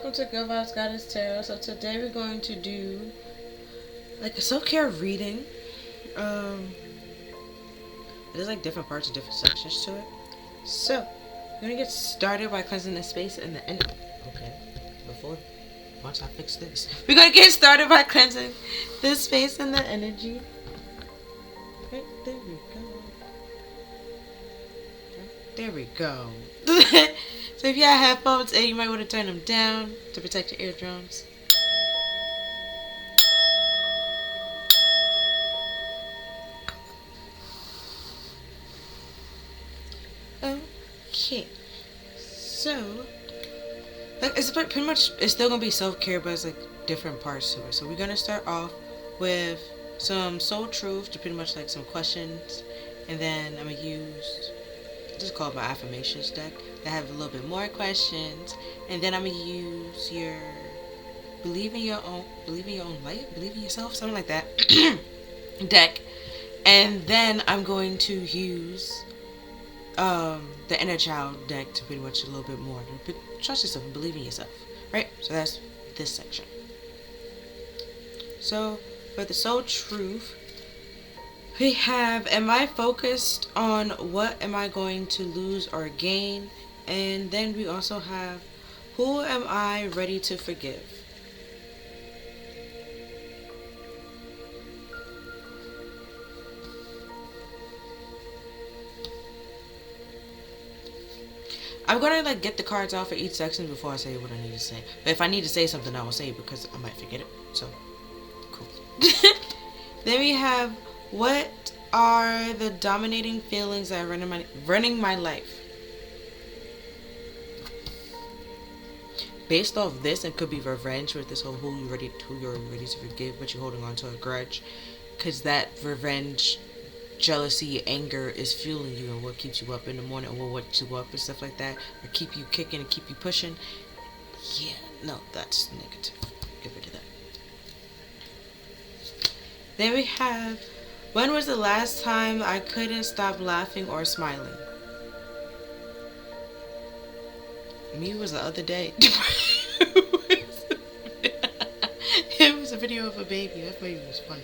welcome to Good Vibes Goddess Tarot. So today we're going to do like a self-care reading. There's like different parts and different sections to it. So we're gonna get started by cleansing the space and the energy. Okay, once I fix this, we're gonna get started by cleansing the space and the energy. Right, there we go. There we go. So if you have headphones in, you might want to turn them down to protect your eardrums. Okay. So, like, it's pretty much, it's still gonna be self-care, but it's like different parts to it. So we're gonna start off with some soul truth to pretty much like some questions, and then I'm gonna use, just call it my affirmations deck that have a little bit more questions, and then I'm gonna use your believe in your own light, believe in yourself, something like that deck, and then I'm going to use the inner child deck to pretty much a little bit more to trust yourself and believe in yourself, right? So that's this section. So for the soul truth, we have, am I focused on what am I going to lose or gain? And then we also have, who am I ready to forgive? I'm gonna like get the cards off for each section before I say what I need to say. But if I need to say something, I will say it because I might forget it. So, cool. Then we have, what are the dominating feelings that are running my life? Based off this, it could be revenge with this whole who you're ready to forgive, but you're holding on to a grudge, because that revenge, jealousy, anger is fueling you and what keeps you up in the morning, or what wakes you up and stuff like that, or keep you kicking and keep you pushing. Yeah, no, that's negative. Get rid of that. Then we have, when was the last time I couldn't stop laughing or smiling? Me was the other day. It was a video of a baby. That baby was funny.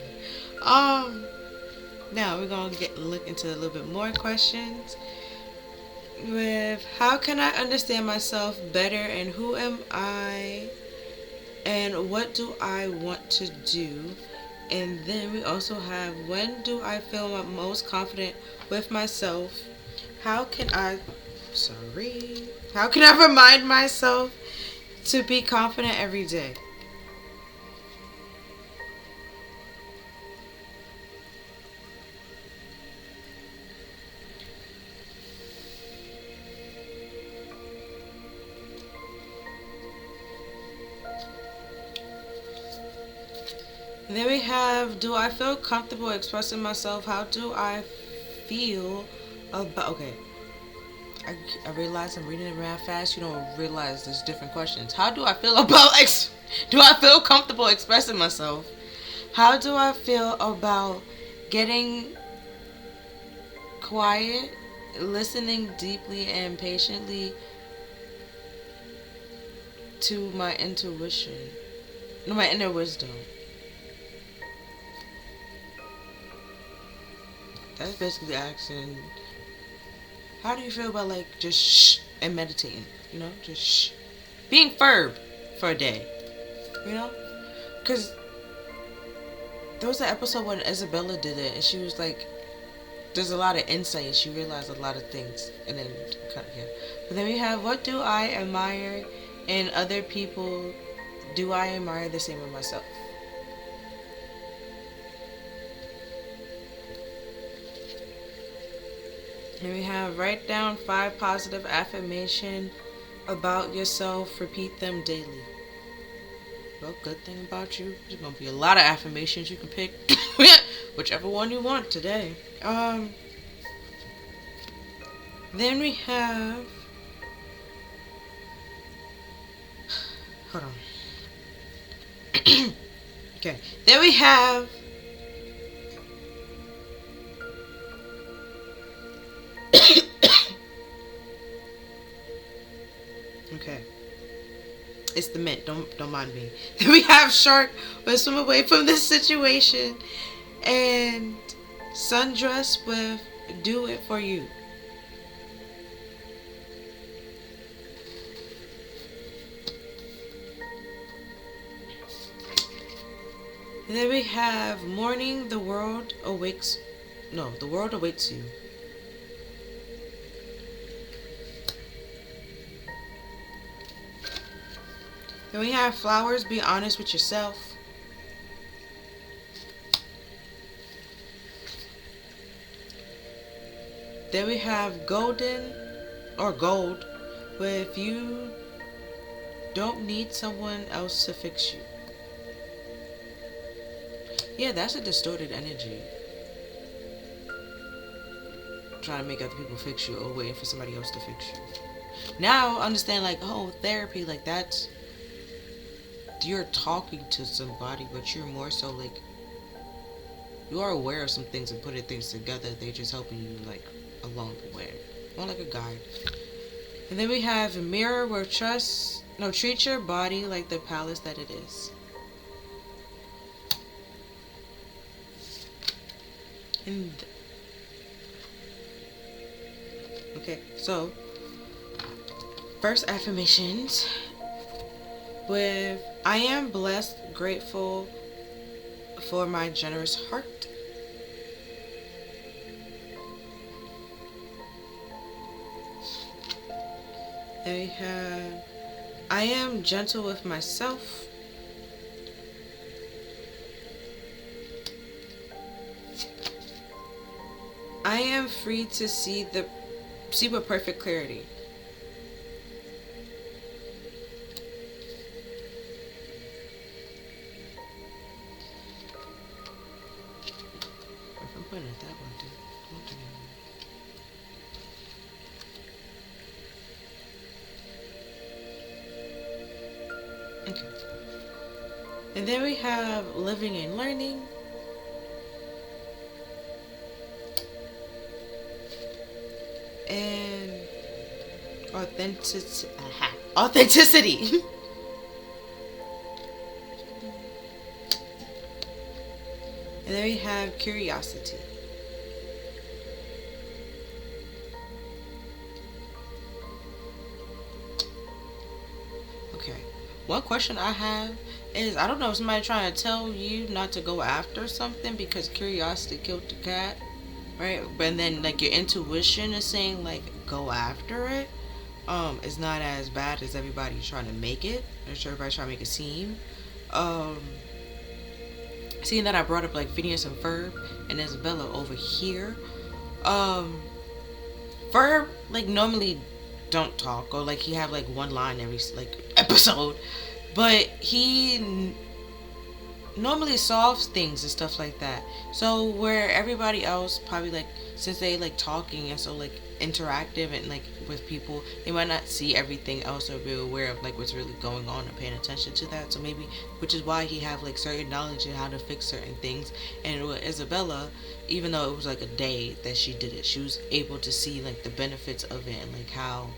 Now we're gonna look into a little bit more questions. With, how can I understand myself better, and who am I, and what do I want to do? And then we also have, when do I feel most confident with myself? How can I remind myself to be confident every day? And then we have, do I feel comfortable expressing myself? How do I feel about, okay, I realize I'm reading it around fast. You don't realize there's different questions. How do I feel about, do I feel comfortable expressing myself? How do I feel about getting quiet, listening deeply and patiently to my intuition, my inner wisdom? That's basically asking, how do you feel about like just shh and meditating? You know, just shh. Being firm for a day. You know? Because there was an episode when Isabella did it, and she was like, there's a lot of insight, and she realized a lot of things. And then, yeah. But then we have, what do I admire in other people? Do I admire the same in myself? And we have, write down 5 positive affirmations about yourself. Repeat them daily. Well, good thing about you, there's going to be a lot of affirmations you can pick. Whichever one you want today. Then we have... Hold on. Okay. Then we have... Okay. It's the mint. Don't mind me. Then we have shark. With swim away from this situation. And sundress with do it for you. And then we have morning. The world awaits. No, the world awaits you. Then we have flowers. Be honest with yourself. Then we have golden or gold. With you don't need someone else to fix you. Yeah, that's a distorted energy. Trying to make other people fix you or waiting for somebody else to fix you. Now understand, like, oh, therapy, like that's, you're talking to somebody, but you're more so like, you are aware of some things and putting things together. They're just helping you like along the way, more like a guide. And then we have a mirror where treat your body like the palace that it is. And okay, so first affirmations with I am blessed, grateful for my generous heart. Then we have I am gentle with myself. I am free to see with perfect clarity. If I'm putting it that one, dude. Okay. And then we have living and learning. And authenticity. And then we have curiosity. Okay. One question I have is, I don't know if somebody trying to tell you not to go after something because curiosity killed the cat. Right, but then like your intuition is saying like go after it. It's not as bad as everybody's trying to make it. Everybody's trying to make it seem. Seeing that I brought up like Phineas and Ferb and Isabella over here. Ferb like normally don't talk, or like he have like one line every like episode, but he normally solves things and stuff like that. So where everybody else probably like, since they like talking and so like interactive and like with people, they might not see everything else or be aware of like what's really going on and paying attention to that. So maybe, which is why he have like certain knowledge in how to fix certain things. And with Isabella, even though it was like a day that she did it, she was able to see like the benefits of it and like how,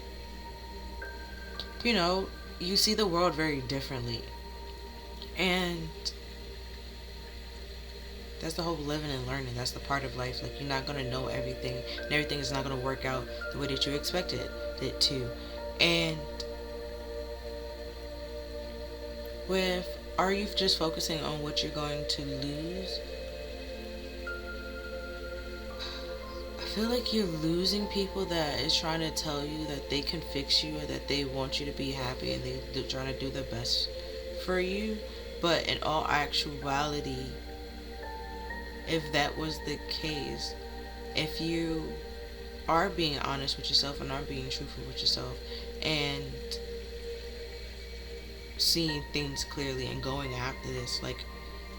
you know, you see the world very differently. And that's the whole living and learning. That's the part of life. Like, you're not going to know everything, and everything is not going to work out the way that you expected it to. And with, are you just focusing on what you're going to lose? I feel like you're losing people that is trying to tell you that they can fix you or that they want you to be happy and they're trying to do their best for you. But in all actuality, if that was the case, if you are being honest with yourself and are being truthful with yourself and seeing things clearly and going after this, like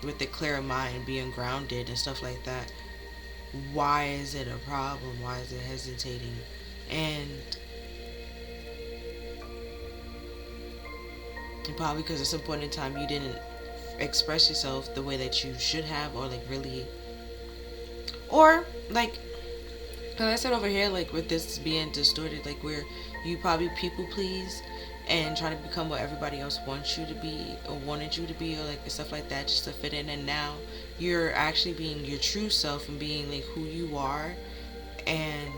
with a clear mind, being grounded and stuff like that, why is it a problem? Why is it hesitating? And probably because at some point in time you didn't express yourself the way that you should have, or like really, or like, cause I said over here, like with this being distorted, like where you probably people please and trying to become what everybody else wants you to be or wanted you to be, or like stuff like that, just to fit in. And now you're actually being your true self and being like who you are, and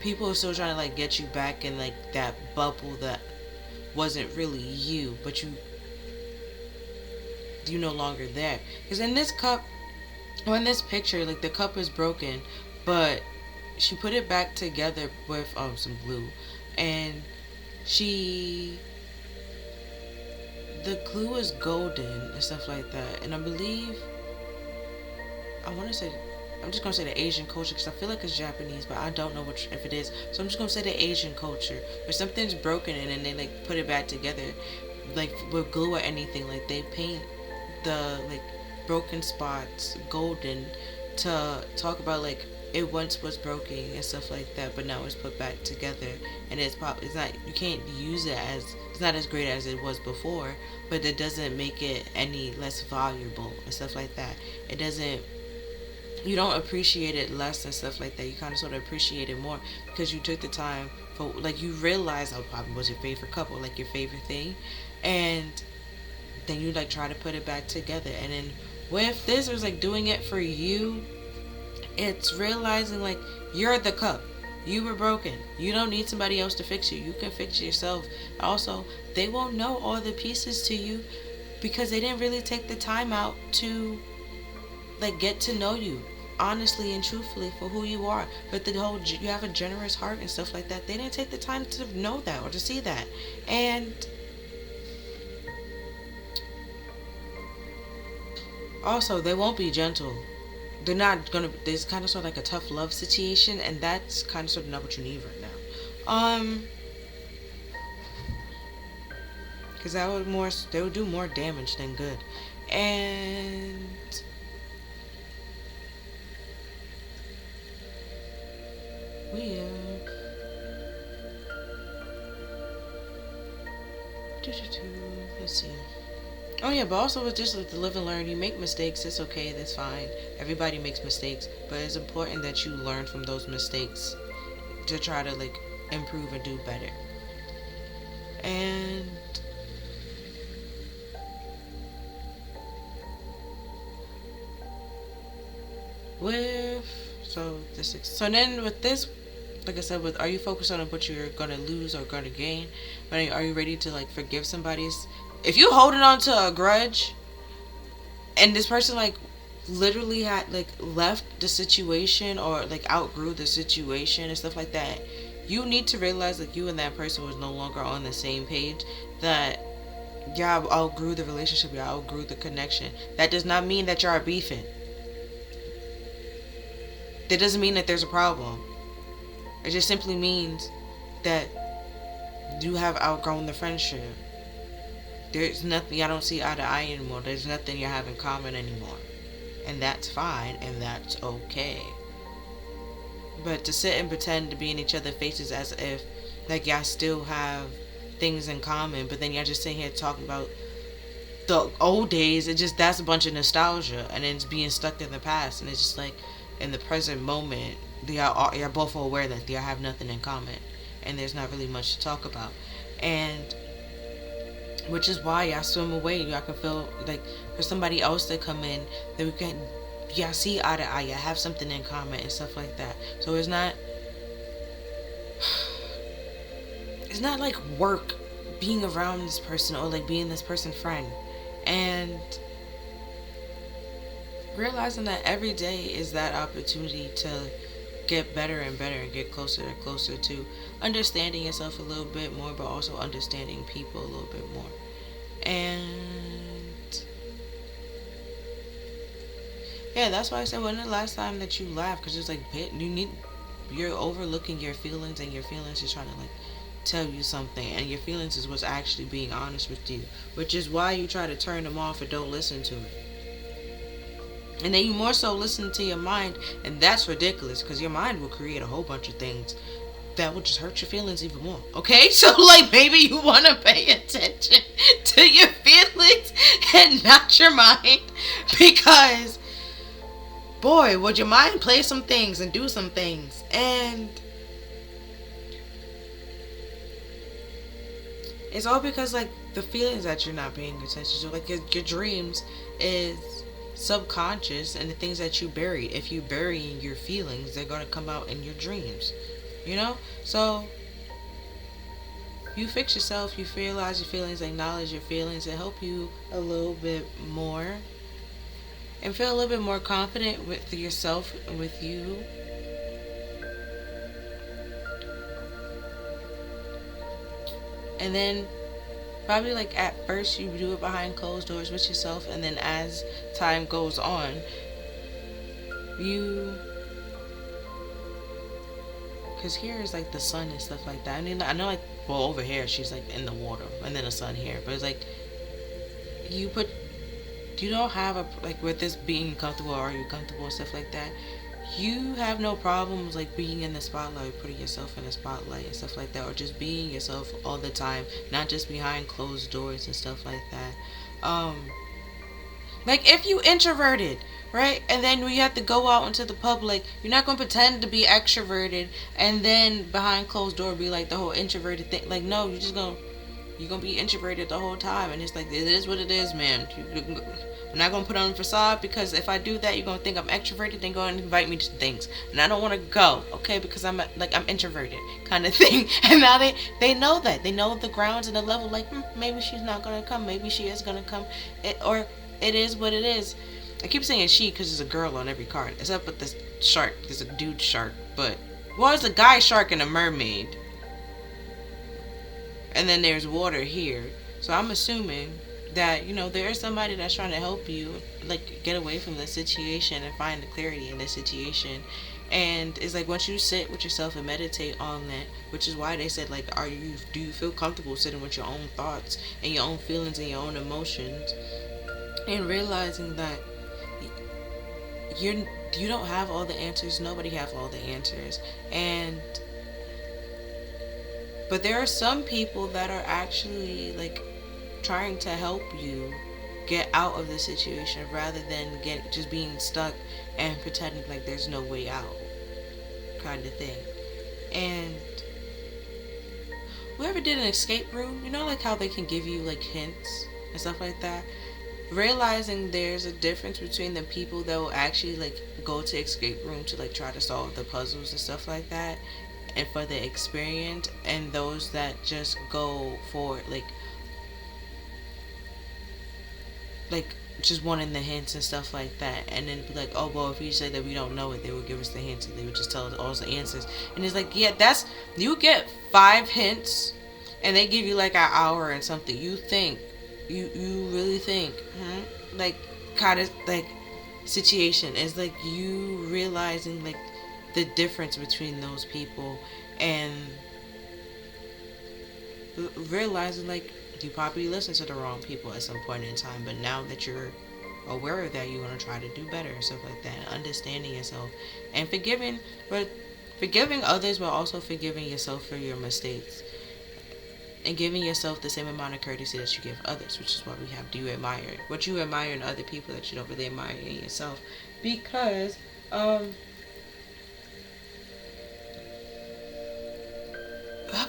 people are still trying to like get you back in like that bubble that wasn't really you, but you no longer there. Because in this cup, or in this picture, like the cup is broken, but she put it back together with some glue, and the glue is golden and stuff like that. And I believe, I'm just gonna say the Asian culture, because I feel like it's Japanese, but I don't know if it is. So I'm just gonna say the Asian culture, where something's broken and then they like put it back together, like with glue or anything. Like they paint the like broken spots golden to talk about like it once was broken and stuff like that, but now it's put back together, and it's not, you can't use it as, it's not as great as it was before, but it doesn't make it any less valuable and stuff like that. It doesn't, you don't appreciate it less and stuff like that. You kind of sort of appreciate it more because you took the time for, like, you realize how probably was your favorite couple, like your favorite thing, and then you like try to put it back together. And then with this, it was like doing it for you. It's realizing like you're the cup. You were broken. You don't need somebody else to fix you. You can fix yourself. Also, they won't know all the pieces to you because they didn't really take the time out to like get to know you honestly and truthfully for who you are. But the whole, you have a generous heart and stuff like that, they didn't take the time to know that or to see that. And also, they won't be gentle. They're not gonna, there's kind of sort of like a tough love situation, and that's kind of sort of not what you need right now. Because they would do more damage than good. And we let's see. Oh yeah, but also with just with the live and learn, you make mistakes, it's okay, that's fine. Everybody makes mistakes, but it's important that you learn from those mistakes to try to like improve and do better. And so then with this, like I said, with are you focused on what you're gonna lose or gonna gain? But are you ready to like forgive somebody? If you holding on to a grudge, and this person like literally had like left the situation or like outgrew the situation and stuff like that, you need to realize that you and that person was no longer on the same page. That y'all outgrew the relationship, y'all outgrew the connection. That does not mean that y'all are beefing. That doesn't mean that there's a problem. It just simply means that you have outgrown the friendship. There's nothing, I don't see eye to eye anymore. There's nothing you have in common anymore. And that's fine, and that's okay. But to sit and pretend to be in each other's faces as if like y'all still have things in common, but then y'all just sitting here talking about the old days, that's a bunch of nostalgia, and it's being stuck in the past. And it's just like in the present moment, you're both aware that y'all have nothing in common, and there's not really much to talk about. And which is why y'all swim away. Y'all can feel like for somebody else to come in, that we can, y'all see eye to eye, y'all have something in common and stuff like that. So it's not like work being around this person or like being this person's friend. And realizing that every day is that opportunity to get better and better and get closer and closer to understanding yourself a little bit more, but also understanding people a little bit more. And yeah, that's why I said, when the last time that you laughed? Because it's like you're overlooking your feelings, and your feelings is trying to like tell you something, and your feelings is what's actually being honest with you, which is why you try to turn them off and don't listen to it. And then you more so listen to your mind, and that's ridiculous, because your mind will create a whole bunch of things that will just hurt your feelings even more. Okay? So like maybe you want to pay attention to your feelings and not your mind, because boy, would your mind play some things and do some things. And It's all because like the feelings that you're not paying attention to, like your dreams is subconscious, and the things that you bury. If you bury your feelings, they're gonna come out in your dreams. You know, so you fix yourself, you realize your feelings, acknowledge your feelings, and help you a little bit more and feel a little bit more confident with yourself and with you. And then probably like at first you do it behind closed doors with yourself, and then as time goes on, you, because here is like the sun and stuff like that. I mean, I know like, well, over here she's like in the water and then the sun here, but it's like you put, you don't have a, like with this being comfortable, or are you comfortable and stuff like that, you have no problems like being in the spotlight, putting yourself in the spotlight and stuff like that, or just being yourself all the time, not just behind closed doors and stuff like that. Like if you introverted, right, and then when you have to go out into the public, you're not gonna pretend to be extroverted and then behind closed door be like the whole introverted thing. Like no, you're gonna be introverted the whole time, and it's like it is what it is, man. I'm not gonna put on a facade, because if I do that, you're gonna think I'm extroverted, then go and invite me to things, and I don't want to go, okay? Because I'm introverted, kind of thing. And now they know that, they know the grounds and the level. Like maybe she's not gonna come, maybe she is gonna come, or it is what it is. I keep saying she because there's a girl on every card, except with this shark. There's a dude shark, but well, there's a guy shark and a mermaid. And then there's water here. So I'm assuming that, there is somebody that's trying to help you, like, get away from the situation and find the clarity in the situation. And it's like once you sit with yourself and meditate on that, which is why they said, like, do you feel comfortable sitting with your own thoughts and your own feelings and your own emotions, and realizing that you don't have all the answers. Nobody has all the answers. But there are some people that are actually like trying to help you get out of the situation, rather than just being stuck and pretending like there's no way out, kind of thing. And whoever did an escape room, like how they can give you like hints and stuff like that. Realizing there's a difference between the people that will actually like go to escape room to like try to solve the puzzles and stuff like that, and for the experience, and those that just go for like just wanting the hints and stuff like that, and then be like, oh well, if you say that we don't know it, they would give us the hints, and they would just tell us all the answers. And it's like, yeah, you get 5 hints and they give you like an hour and something. You think you really think like kind of like situation is like you realizing like the difference between those people, and realizing like you probably listened to the wrong people at some point in time, but now that you're aware of that, you're going to try to do better and stuff like that, and understanding yourself and forgiving others, but also forgiving yourself for your mistakes, and giving yourself the same amount of courtesy that you give others, which is what we have. What you admire in other people that you don't really admire in yourself, because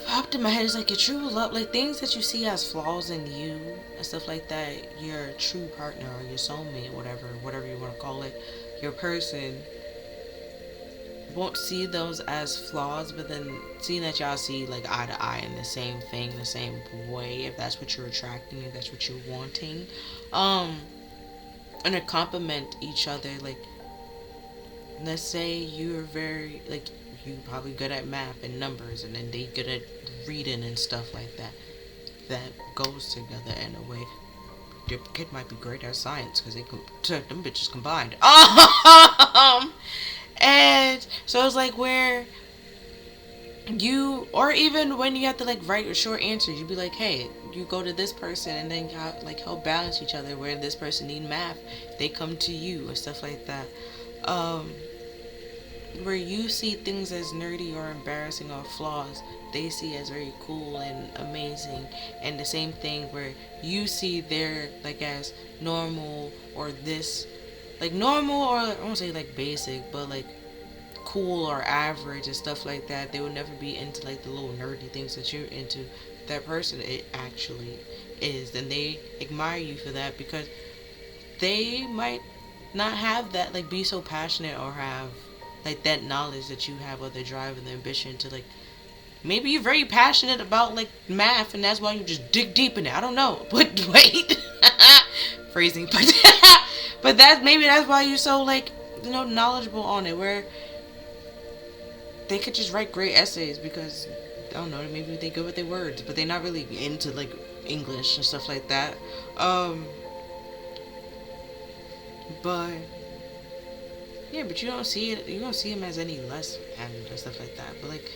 popped in my head is like your true love, like things that you see as flaws in you and stuff like that. Your true partner or your soulmate, whatever you want to call it, your person won't see those as flaws, but then seeing that y'all see like eye to eye in the same thing, the same way, if that's what you're attracting, if that's what you're wanting, and to compliment each other. Like, let's say you're very like, you probably good at math and numbers, and then they good at reading and stuff like that. That goes together in a way. Your kid might be great at science because them bitches combined. And so it's like where you, or even when you have to like write your short answers, you'd be like, hey, you go to this person, and then y'all like help balance each other. Where this person need math, they come to you and stuff like that. Where you see things as nerdy or embarrassing or flaws, they see as very cool and amazing. And the same thing where you see their like as normal, or this like normal, or I won't say like basic, but like cool or average and stuff like that. They would never be into like the little nerdy things that you're into. That person it actually is, and they admire you for that because they might not have that, like be so passionate or have like that knowledge that you have, or the drive and the ambition to like, maybe you're very passionate about like math and that's why you just dig deep in it. I don't know. But wait. Phrasing. But that's why you're so like, knowledgeable on it, where they could just write great essays because I don't know, maybe they good with their words, but they're not really into like English and stuff like that. But yeah, but you don't see him as any less and stuff like that. But like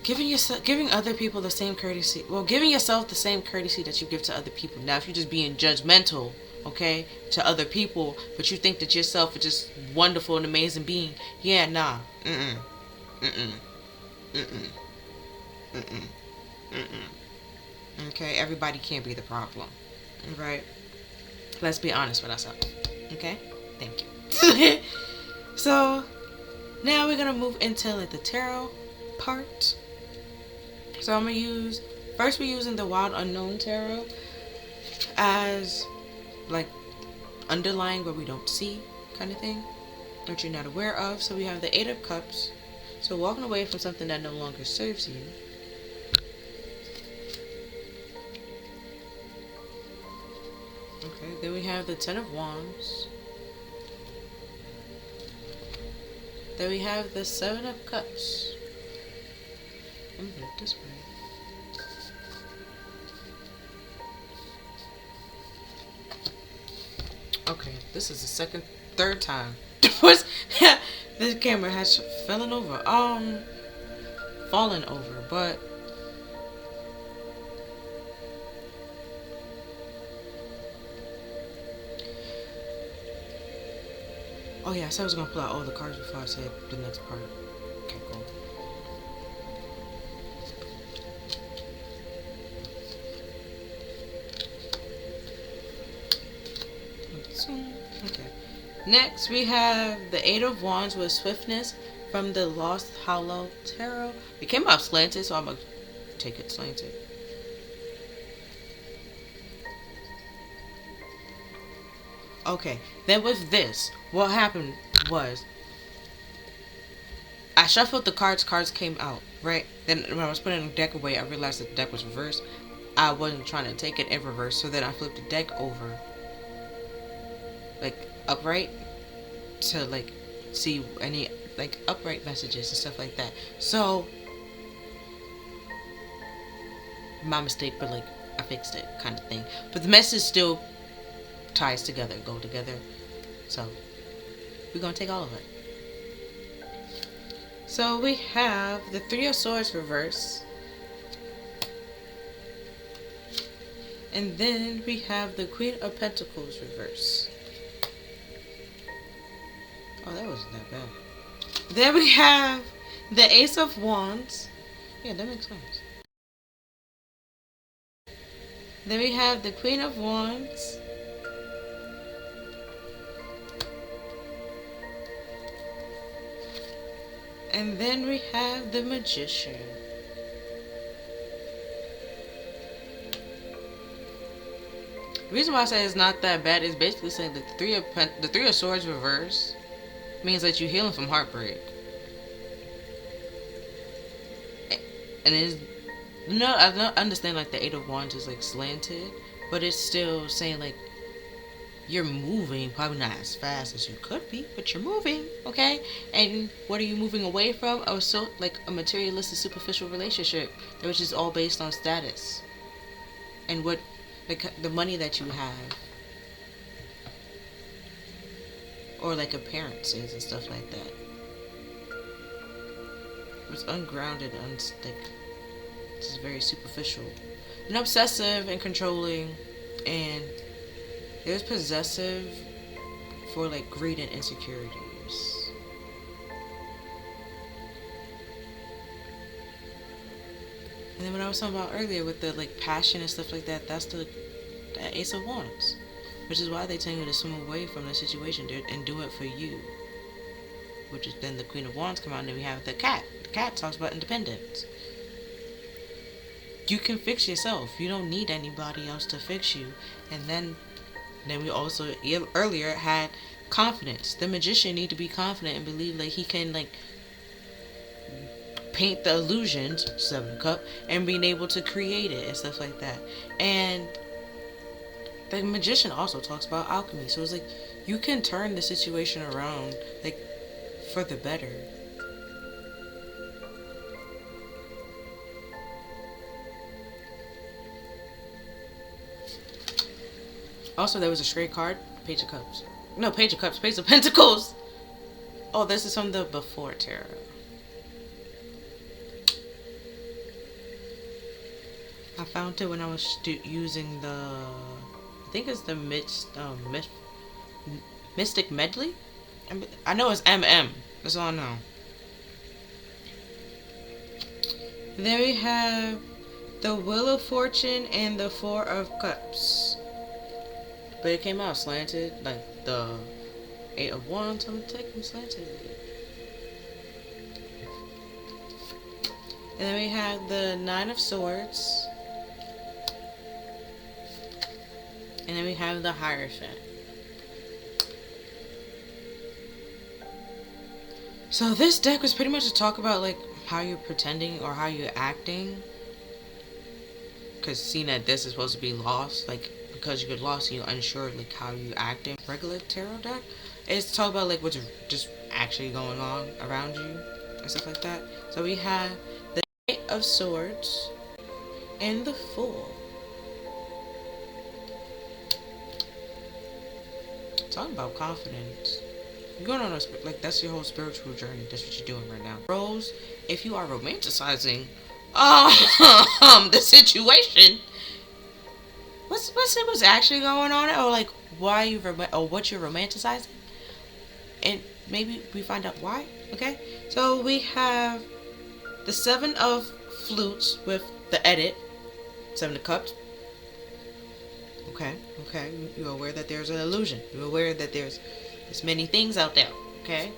giving other people the same courtesy, giving yourself the same courtesy that you give to other people. Now if you're just being judgmental, okay, to other people, but you think that yourself is just wonderful and amazing being, yeah, nah, okay, everybody can't be the problem, right? Let's be honest with ourselves, okay? Thank you. So now we're gonna move into like the tarot part. So we're using the Wild Unknown Tarot as like underlying what we don't see kind of thing, what you're not aware of. So we have the Eight of Cups, so walking away from something that no longer serves you. Okay, then we have the Ten of Wands. Then we have the Seven of Cups. Let me do it this way. Okay, this is the third time. This camera has fallen over, but oh yeah, I said I was gonna pull out all the cards before I said the next part. Okay, cool. Okay. Next, we have the Eight of Wands with Swiftness from the Lost Hollow Tarot. It came out slanted, so I'm going to take it slanted. Okay, then with this, what happened was I shuffled the cards came out, right? Then when I was putting the deck away, I realized that the deck was reversed. I wasn't trying to take it in reverse, so then I flipped the deck over, like upright, to like see any like upright messages and stuff like that. So my mistake, but like I fixed it kind of thing. But the message still ties together, go together. So we're gonna take all of it. So we have the Three of Swords reverse. And then we have the Queen of Pentacles reverse. Oh, that wasn't that bad. Then we have the Ace of Wands. Yeah, that makes sense. Then we have the Queen of Wands. And then we have the Magician. The reason why I say it's not that bad is basically saying that the Three of Swords reverse means that you're healing from heartbreak. And it's no, I don't understand like the Eight of Wands is like slanted, but it's still saying like you're moving, probably not as fast as you could be, but you're moving, okay? And what are you moving away from? Oh, so like a materialistic, superficial relationship, which is all based on status and what the money that you have, or like appearances and stuff like that. It's ungrounded, it's just very superficial and obsessive and controlling, and it was possessive for like greed and insecurities. And then what I was talking about earlier with the like passion and stuff like that, that's the Ace of Wands, which is why they tell you to swim away from the situation and do it for you. which is then the Queen of Wands come out, and then we have the Cat. The Cat talks about independence. You can fix yourself. You don't need anybody else to fix you. And then we also earlier had confidence. The Magician need to be confident and believe like he can like paint the illusions, 7 Cup, and being able to create it and stuff like that. And the Magician also talks about alchemy. So it's like you can turn the situation around like for the better. Also, there was a stray card, Page of Cups. No, Page of Cups, Page of Pentacles. Oh, this is from the before tarot. I found it when I was using the, I think it's the Mystic Medley. I know it's MM. That's all I know. And then we have the Wheel of Fortune and the 4 of Cups. But it came out slanted, like the 8 of Wands. I'm taking slanted. And then we have the 9 of Swords. And then we have the Hierophant. So this deck was pretty much to talk about like how you're pretending or how you're acting. Because seeing that this is supposed to be lost, like because you get lost and you're unsure like how you act in regular tarot deck, it's to talk about like what's just actually going on around you and stuff like that. So we have the 8 of Swords and the Fool. Talking about confidence. You're going on a like that's your whole spiritual journey. That's what you're doing right now. Rose, if you are romanticizing the situation, what's actually going on, or like why you or what you're romanticizing, and maybe we find out why. Okay, so we have the 7 of Flutes with the edit, 7 of Cups. Okay, you're aware that there's an illusion. You're aware that there's many things out there. Okay,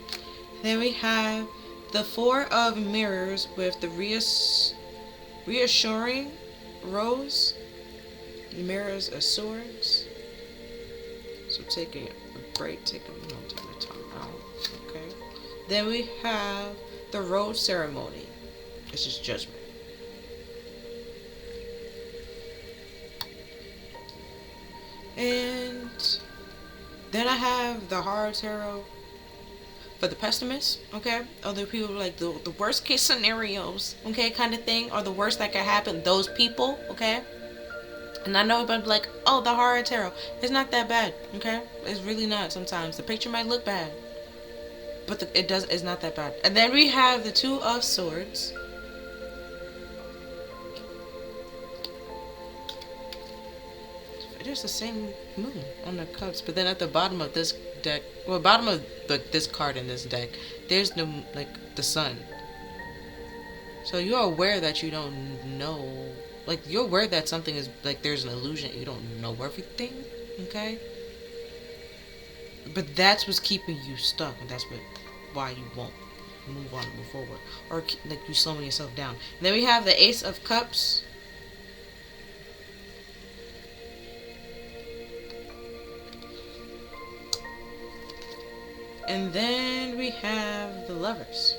then we have the 4 of Mirrors with the reassuring Rose. The Mirrors of Swords. So taking a break, taking the time out. Okay. Then we have the Rose Ceremony. This is Judgment. And then I have the Hard Tarot for the pessimist, okay? Other people like the worst case scenarios, okay, kind of thing, or the worst that can happen, those people, okay? And I know everybody be like, oh, the Hard Tarot. It's not that bad, okay? It's really not sometimes. The picture might look bad, but it's not that bad. And then we have the 2 of Swords. There's the same moon on the cups, but then at the bottom of this deck, well, bottom of this card in this deck, there's the the sun. So you're aware that you don't know, like you're aware that something is like there's an illusion. You don't know everything, okay? But that's what's keeping you stuck, and that's why you won't move on, move forward, or like you slowing yourself down. And then we have the Ace of Cups. And then we have the Lovers.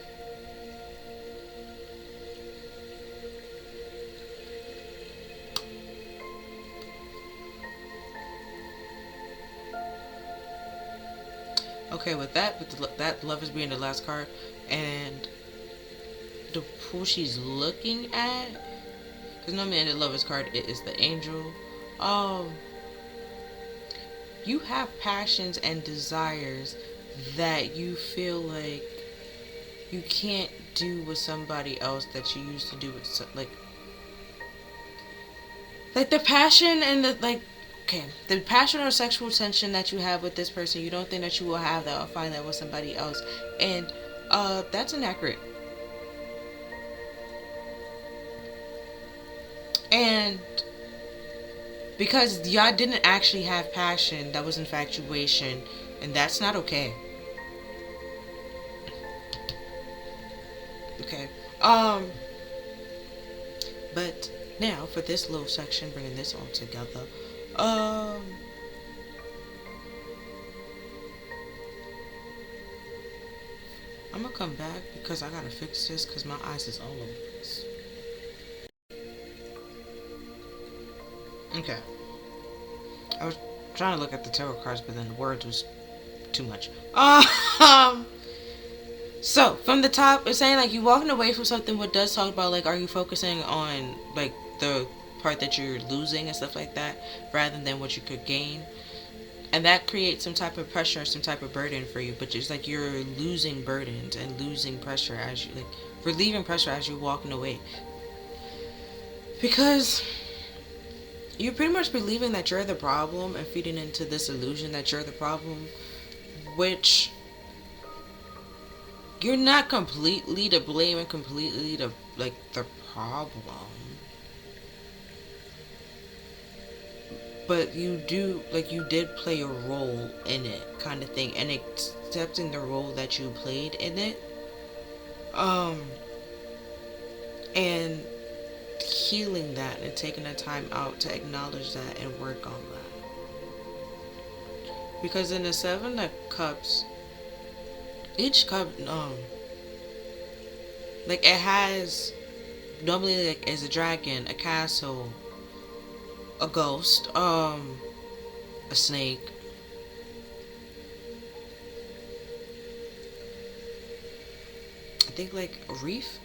Okay, with that Lovers being the last card, and who she's looking at, because normally in the Lovers card it is the Angel. You have passions and desires that you feel like you can't do with somebody else that you used to do with, like the passion and the passion or sexual tension that you have with this person, you don't think that you will have that or find that with somebody else, and that's inaccurate. And because y'all didn't actually have passion, that was infatuation, and that's not okay. Okay. But now for this little section, bringing this all together. Um, I'm gonna come back because I gotta fix this because my eyes is all over this. Okay. I was trying to look at the tarot cards, but then the words was too much. So from the top, it's saying like you walking away from something. What does talk about like, are you focusing on like the part that you're losing and stuff like that, rather than what you could gain, and that creates some type of pressure, some type of burden for you. But it's like you're losing burdens and losing pressure as you like relieving pressure as you're walking away, because you're pretty much believing that you're the problem and feeding into this illusion that you're the problem, which you're not completely to blame and completely to like the problem, but you do like you did play a role in it, kind of thing, and accepting the role that you played in it, um and healing that and taking the time out to acknowledge that and work on that. Because in the seven of cups, each cup like it has normally like as a dragon, a castle, a ghost, a snake, I think like a reef.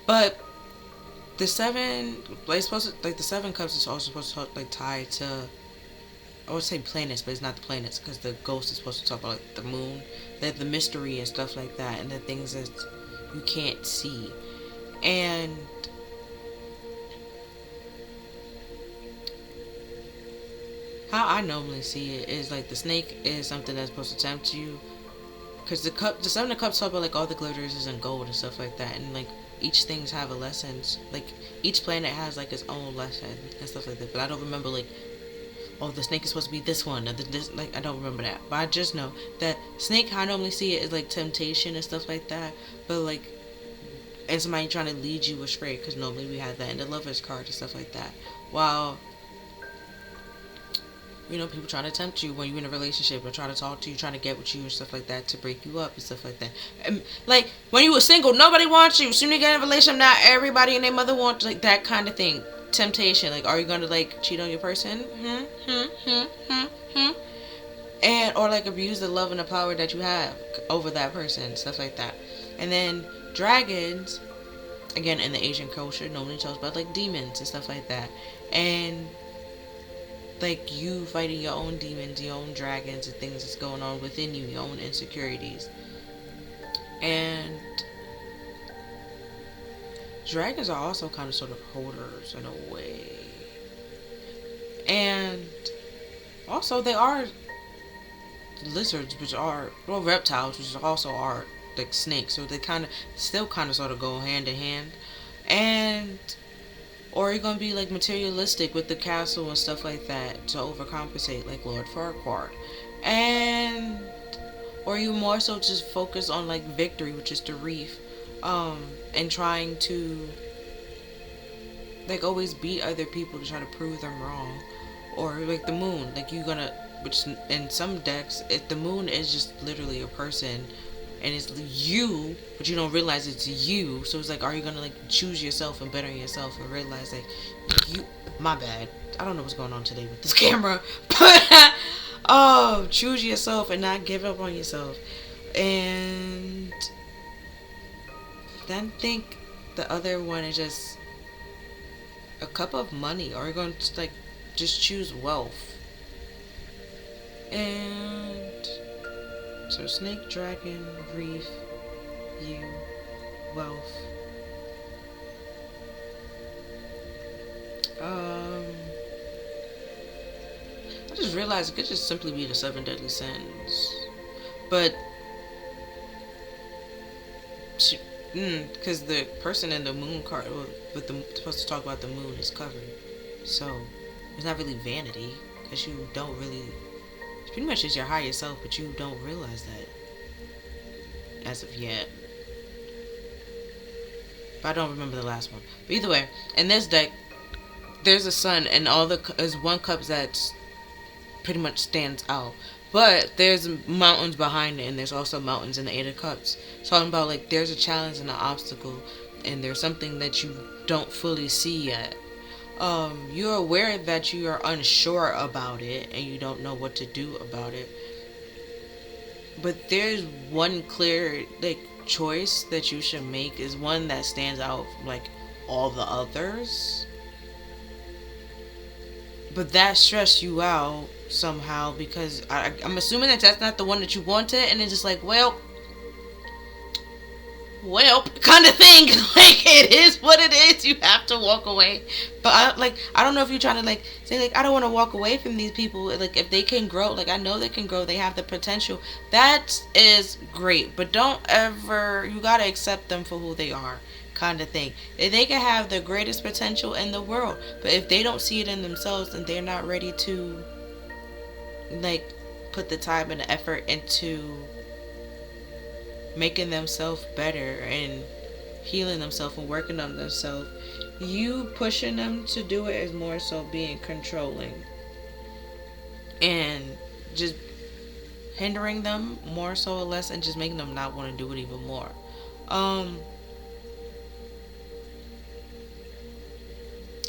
But the seven like supposed to like the seven cups is also supposed to like tie to, I would say planets, but it's not the planets because the ghost is supposed to talk about like the moon, the mystery and stuff like that, and the things that you can't see. And how I normally see it is like the snake is something that's supposed to tempt you, because the seven of cups talk about like all the glitters is in gold and stuff like that, and like each things have a lesson. Like each planet has like its own lesson and stuff like that. But I don't remember like, oh, the snake is supposed to be this one or this, like I don't remember that. But I just know that snake, I normally see it as like temptation and stuff like that. But like, and somebody trying to lead you astray, because normally we have that in the lovers card and stuff like that. While people trying to tempt you when you're in a relationship or trying to talk to you, trying to get with you and stuff like that to break you up and stuff like that. And like when you were single, nobody wants you. As soon as you get in a relationship, now everybody and their mother wants, like that kind of thing. Temptation. Like, are you gonna like cheat on your person? And or like abuse the love and the power that you have over that person, stuff like that. And then dragons, again in the Asian culture, normally talks about like demons and stuff like that. And like you fighting your own demons, your own dragons, and things that's going on within you, your own insecurities. And dragons are also kind of sort of holders in a way. And also they are lizards, which are, well, reptiles, which also are like snakes. So they kind of still kind of sort of go hand in hand. And or you're gonna be like materialistic with the castle and stuff like that to overcompensate, like Lord Farquaad. And or you more so just focus on like victory, which is the reef, and trying to like always beat other people to try to prove them wrong. Or like the moon, like you're gonna, which in some decks, the moon is just literally a person, and it's you, but you don't realize it's you. So it's like, are you gonna like choose yourself and better yourself and realize that you, my bad, I don't know what's going on today with this camera, but oh, choose yourself and not give up on yourself. And then think the other one is just a cup of money, or you're going to like just choose wealth. And so snake, dragon, reef, you, wealth. I just realized it could just simply be the seven deadly sins, but because the person in the moon card with the supposed to talk about the moon is covered, so it's not really vanity, because you don't really. It's pretty much just your higher self, but you don't realize that as of yet. But I don't remember the last one. But either way, in this deck, there's a sun, and there's one cup that's pretty much stands out. But there's mountains behind it, and there's also mountains in the Eight of Cups. It's talking about like there's a challenge and an obstacle, and there's something that you don't fully see yet. You're aware that you are unsure about it, and you don't know what to do about it. But there's one clear like choice that you should make, is one that stands out from like all the others. But that stressed you out somehow, because I'm assuming that that's not the one that you wanted, and it's just like, well, kind of thing. Like, it is what it is. You have to walk away. But I don't know if you're trying to like say like, I don't want to walk away from these people. Like, if they can grow, like, I know they can grow. They have the potential. That is great. But don't ever, you gotta accept them for who they are, kind of thing. They can have the greatest potential in the world, but if they don't see it in themselves, then they're not ready to like put the time and the effort into making themselves better and healing themselves and working on themselves. You pushing them to do it is more so being controlling and just hindering them more so or less, and just making them not want to do it even more.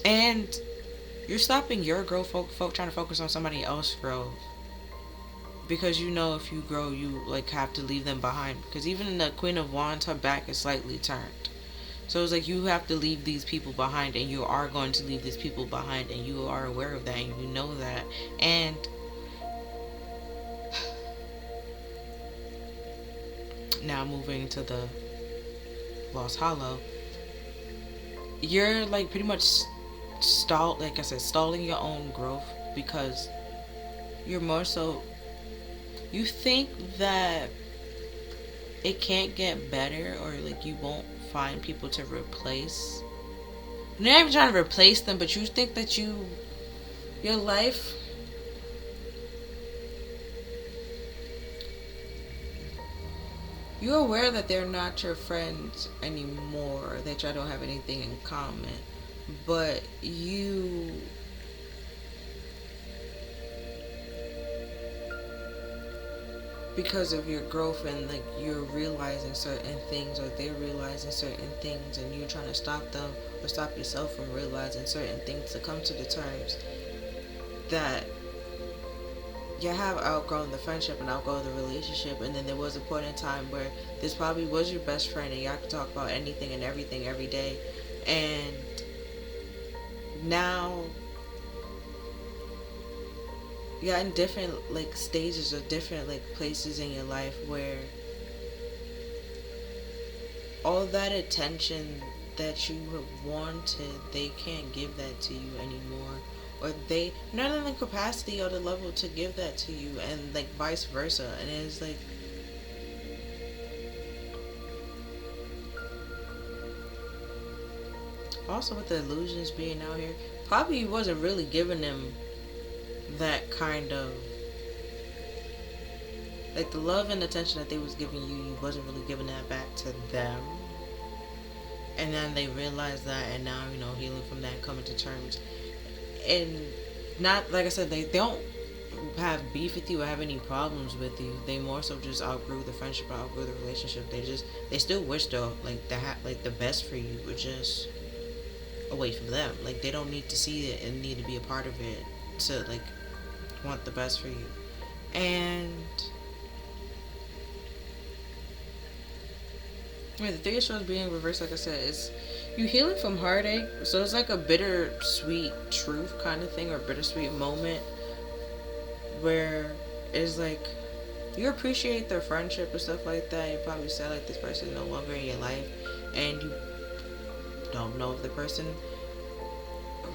And you're stopping your growth, trying to focus on somebody else's growth, because you know if you grow, you like have to leave them behind. Because even the Queen of Wands, her back is slightly turned. So it's like you have to leave these people behind, and you are going to leave these people behind, and you are aware of that, and you know that. And now moving to the Lost Hollow, you're like pretty much stalling your own growth, because you're more so, you think that it can't get better, or like you won't find people to replace. You're not even trying to replace them, but you think that your life, you're aware that they're not your friends anymore, that y'all don't have anything in common, but because of your growth, and like you're realizing certain things, or they're realizing certain things, and you're trying to stop them or stop yourself from realizing certain things, to come to the terms that you have outgrown the friendship and outgrown the relationship. And then there was a point in time where this probably was your best friend, and y'all could talk about anything and everything every day, and now you're in different like stages, or different like places in your life, where all that attention that you have wanted, they can't give that to you anymore, or they not in the capacity or the level to give that to you, and like vice versa. And it's like, also with the illusions being out here, probably wasn't really giving them that kind of like the love and attention that they was giving you, you wasn't really giving that back to them. And then they realized that, and now, you know, healing from that, coming to terms. And not, like I said, they don't have beef with you or have any problems with you. They more so just outgrew the friendship, outgrew the relationship. They still wish though, like the best for you, but just away from them. Like, they don't need to see it and need to be a part of it to like want the best for you. And yeah, the Three of Swords being reversed, like I said, is you healing from heartache. So it's like a bittersweet truth kind of thing, or bittersweet moment, where it's like you appreciate their friendship and stuff like that. You probably say like, this person is no longer in your life, and you don't know if the person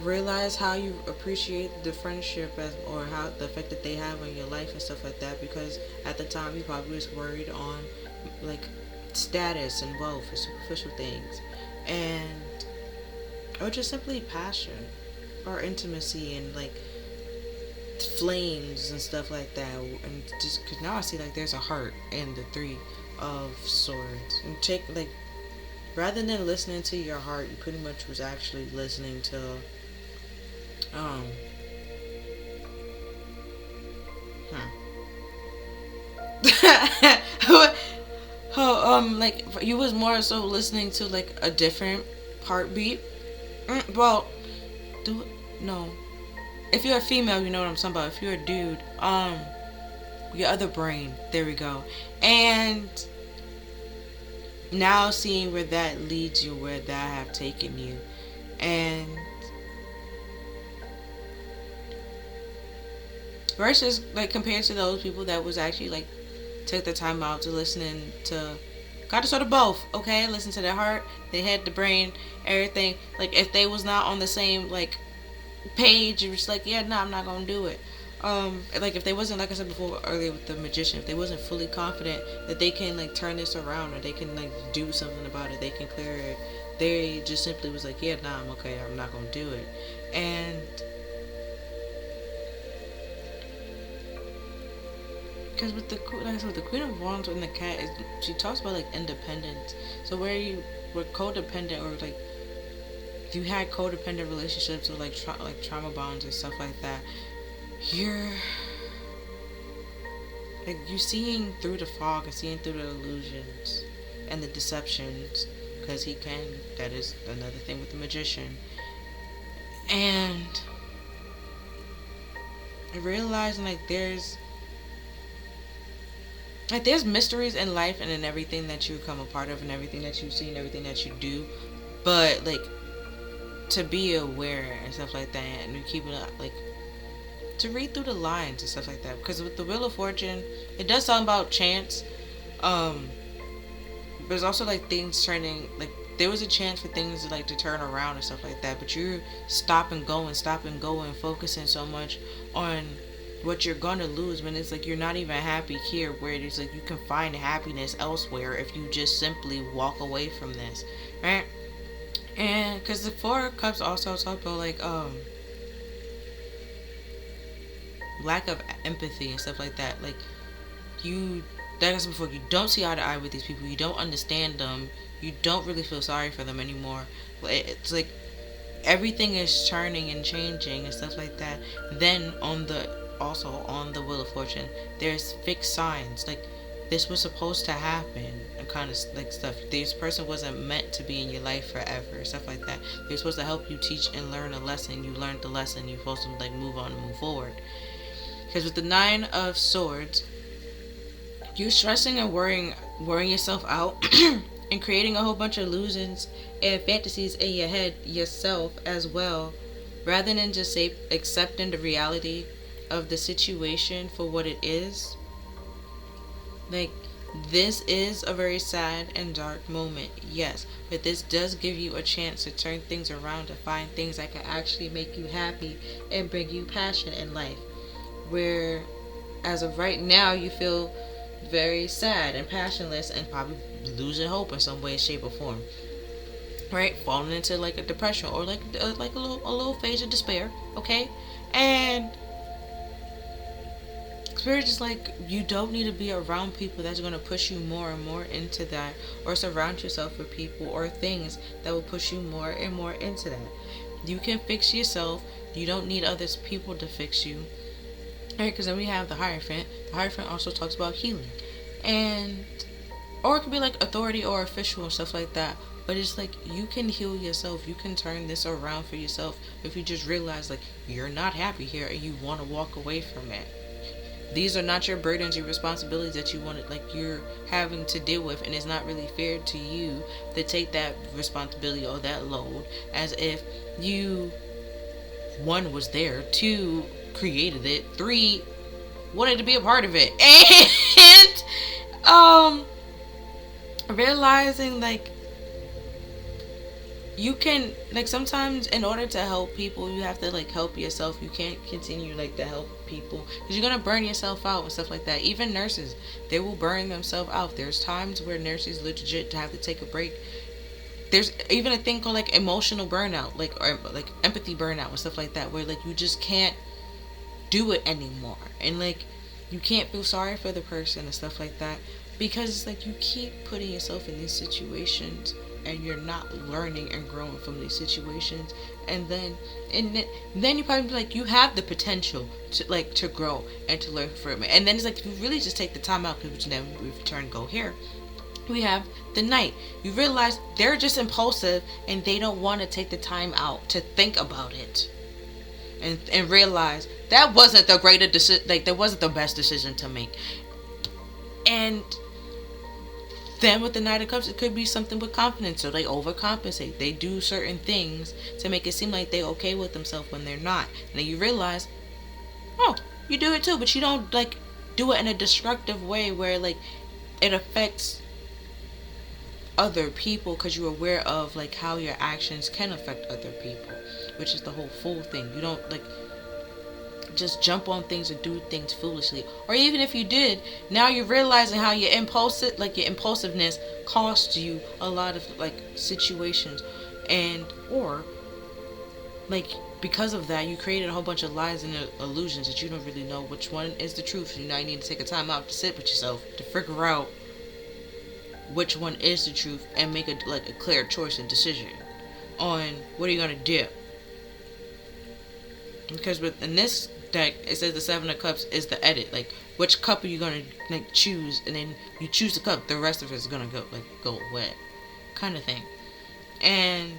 realize how you appreciate the friendship or how the effect that they have on your life and stuff like that, because at the time you probably was worried on like status and wealth and superficial things, and or just simply passion or intimacy and like flames and stuff like that. And just because now I see like there's a heart in the Three of Swords, and take like rather than listening to your heart, you pretty much was actually listening to um like you was more so listening to like a different heartbeat. Well, do no. If you're a female, you know what I'm talking about. If you're a dude, your other brain. There we go. And now seeing where that leads you, where that have taken you, and versus like compared to those people that was actually like took the time out to listening to got to sort of both, okay? Listen to their heart, their head, the brain, everything. Like if they was not on the same like page, you're just like, yeah, no, I'm not gonna do it. Like if they wasn't, like I said before earlier with the magician, if they wasn't fully confident that they can like turn this around or they can like do something about it, they can clear it. They just simply was like, yeah, nah, I'm okay, I'm not gonna do it. And because with the like I said, with the Queen of Wands and the cat, she talks about like independence. So where you were codependent or like if you had codependent relationships or like trauma bonds or stuff like that, you're like you're seeing through the fog and seeing through the illusions and the deceptions because he can. That is another thing with the magician. And realizing like there's mysteries in life and in everything that you become a part of and everything that you see and everything that you do, but like to be aware and stuff like that and keep it up, like to read through the lines and stuff like that, because with the Wheel of Fortune it does talk about chance, but there's also like things turning, like there was a chance for things like to turn around and stuff like that, but you stop and go, focusing so much on what you're gonna lose when it's like you're not even happy here, where it's like you can find happiness elsewhere if you just simply walk away from this, right? And because the Four of Cups also talk about like lack of empathy and stuff like that. Like you, like I said before, you don't see eye to eye with these people, you don't understand them, you don't really feel sorry for them anymore. It's like everything is churning and changing and stuff like that. Then on the Wheel of Fortune, there's fixed signs like this was supposed to happen and kind of like stuff. This person wasn't meant to be in your life forever, stuff like that. They're supposed to help you teach and learn a lesson. You learned the lesson, you're supposed to like move on and move forward. Because with the Nine of Swords, you're stressing and worrying yourself out and creating a whole bunch of illusions and fantasies in your head yourself as well, rather than just say accepting the reality of the situation for what it is. Like, this is a very sad and dark moment, yes, but this does give you a chance to turn things around, to find things that can actually make you happy and bring you passion in life. Where, as of right now, you feel very sad and passionless and probably losing hope in some way, shape, or form. Right? Falling into like a depression or like a little phase of despair, okay? And Spirit is like, you don't need to be around people that's going to push you more and more into that, or surround yourself with people or things that will push you more and more into that. You can fix yourself. You don't need other people to fix you. Right? Because then we have the Hierophant. The Hierophant also talks about healing. And, or it could be like authority or official and stuff like that. But it's like, you can heal yourself. You can turn this around for yourself if you just realize like you're not happy here and you want to walk away from it. These are not your burdens, your responsibilities that you wanted, like you're having to deal with, and it's not really fair to you to take that responsibility or that load, as if you, one, was there, two, created it, three, wanted to be a part of it, and realizing like you can, like, sometimes in order to help people you have to like help yourself. You can't continue like to help people because you're gonna burn yourself out and stuff like that. Even nurses, they will burn themselves out. There's times where nurses legit have to take a break. There's even a thing called like emotional burnout, like, or like empathy burnout and stuff like that, where like you just can't do it anymore, and like you can't feel sorry for the person and stuff like that, because it's like you keep putting yourself in these situations and you're not learning and growing from these situations. And then you probably be like, you have the potential to grow and to learn from it. And then it's like, if you really just take the time out, because then we return go here, we have the Knight. You realize they're just impulsive and they don't want to take the time out to think about it, and realize that wasn't the greater decision, like that wasn't the best decision to make. And then with the Knight of Cups, it could be something with confidence. So they overcompensate. They do certain things to make it seem like they're okay with themselves when they're not. And then you realize, oh, you do it too, but you don't like do it in a destructive way where like it affects other people, because you're aware of like how your actions can affect other people, which is the whole fool thing. You don't like just jump on things and do things foolishly. Or even if you did, now you're realizing how your impulsiveness cost you a lot of like situations, and or like because of that you created a whole bunch of lies and illusions that you don't really know which one is the truth. So now you need to take a time out to sit with yourself to figure out which one is the truth and make a clear choice and decision on what are you gonna do. Because in this deck it says the Seven of Cups is the edit, like which cup are you gonna like choose, and then you choose the cup, the rest of it is gonna go away, kind of thing. And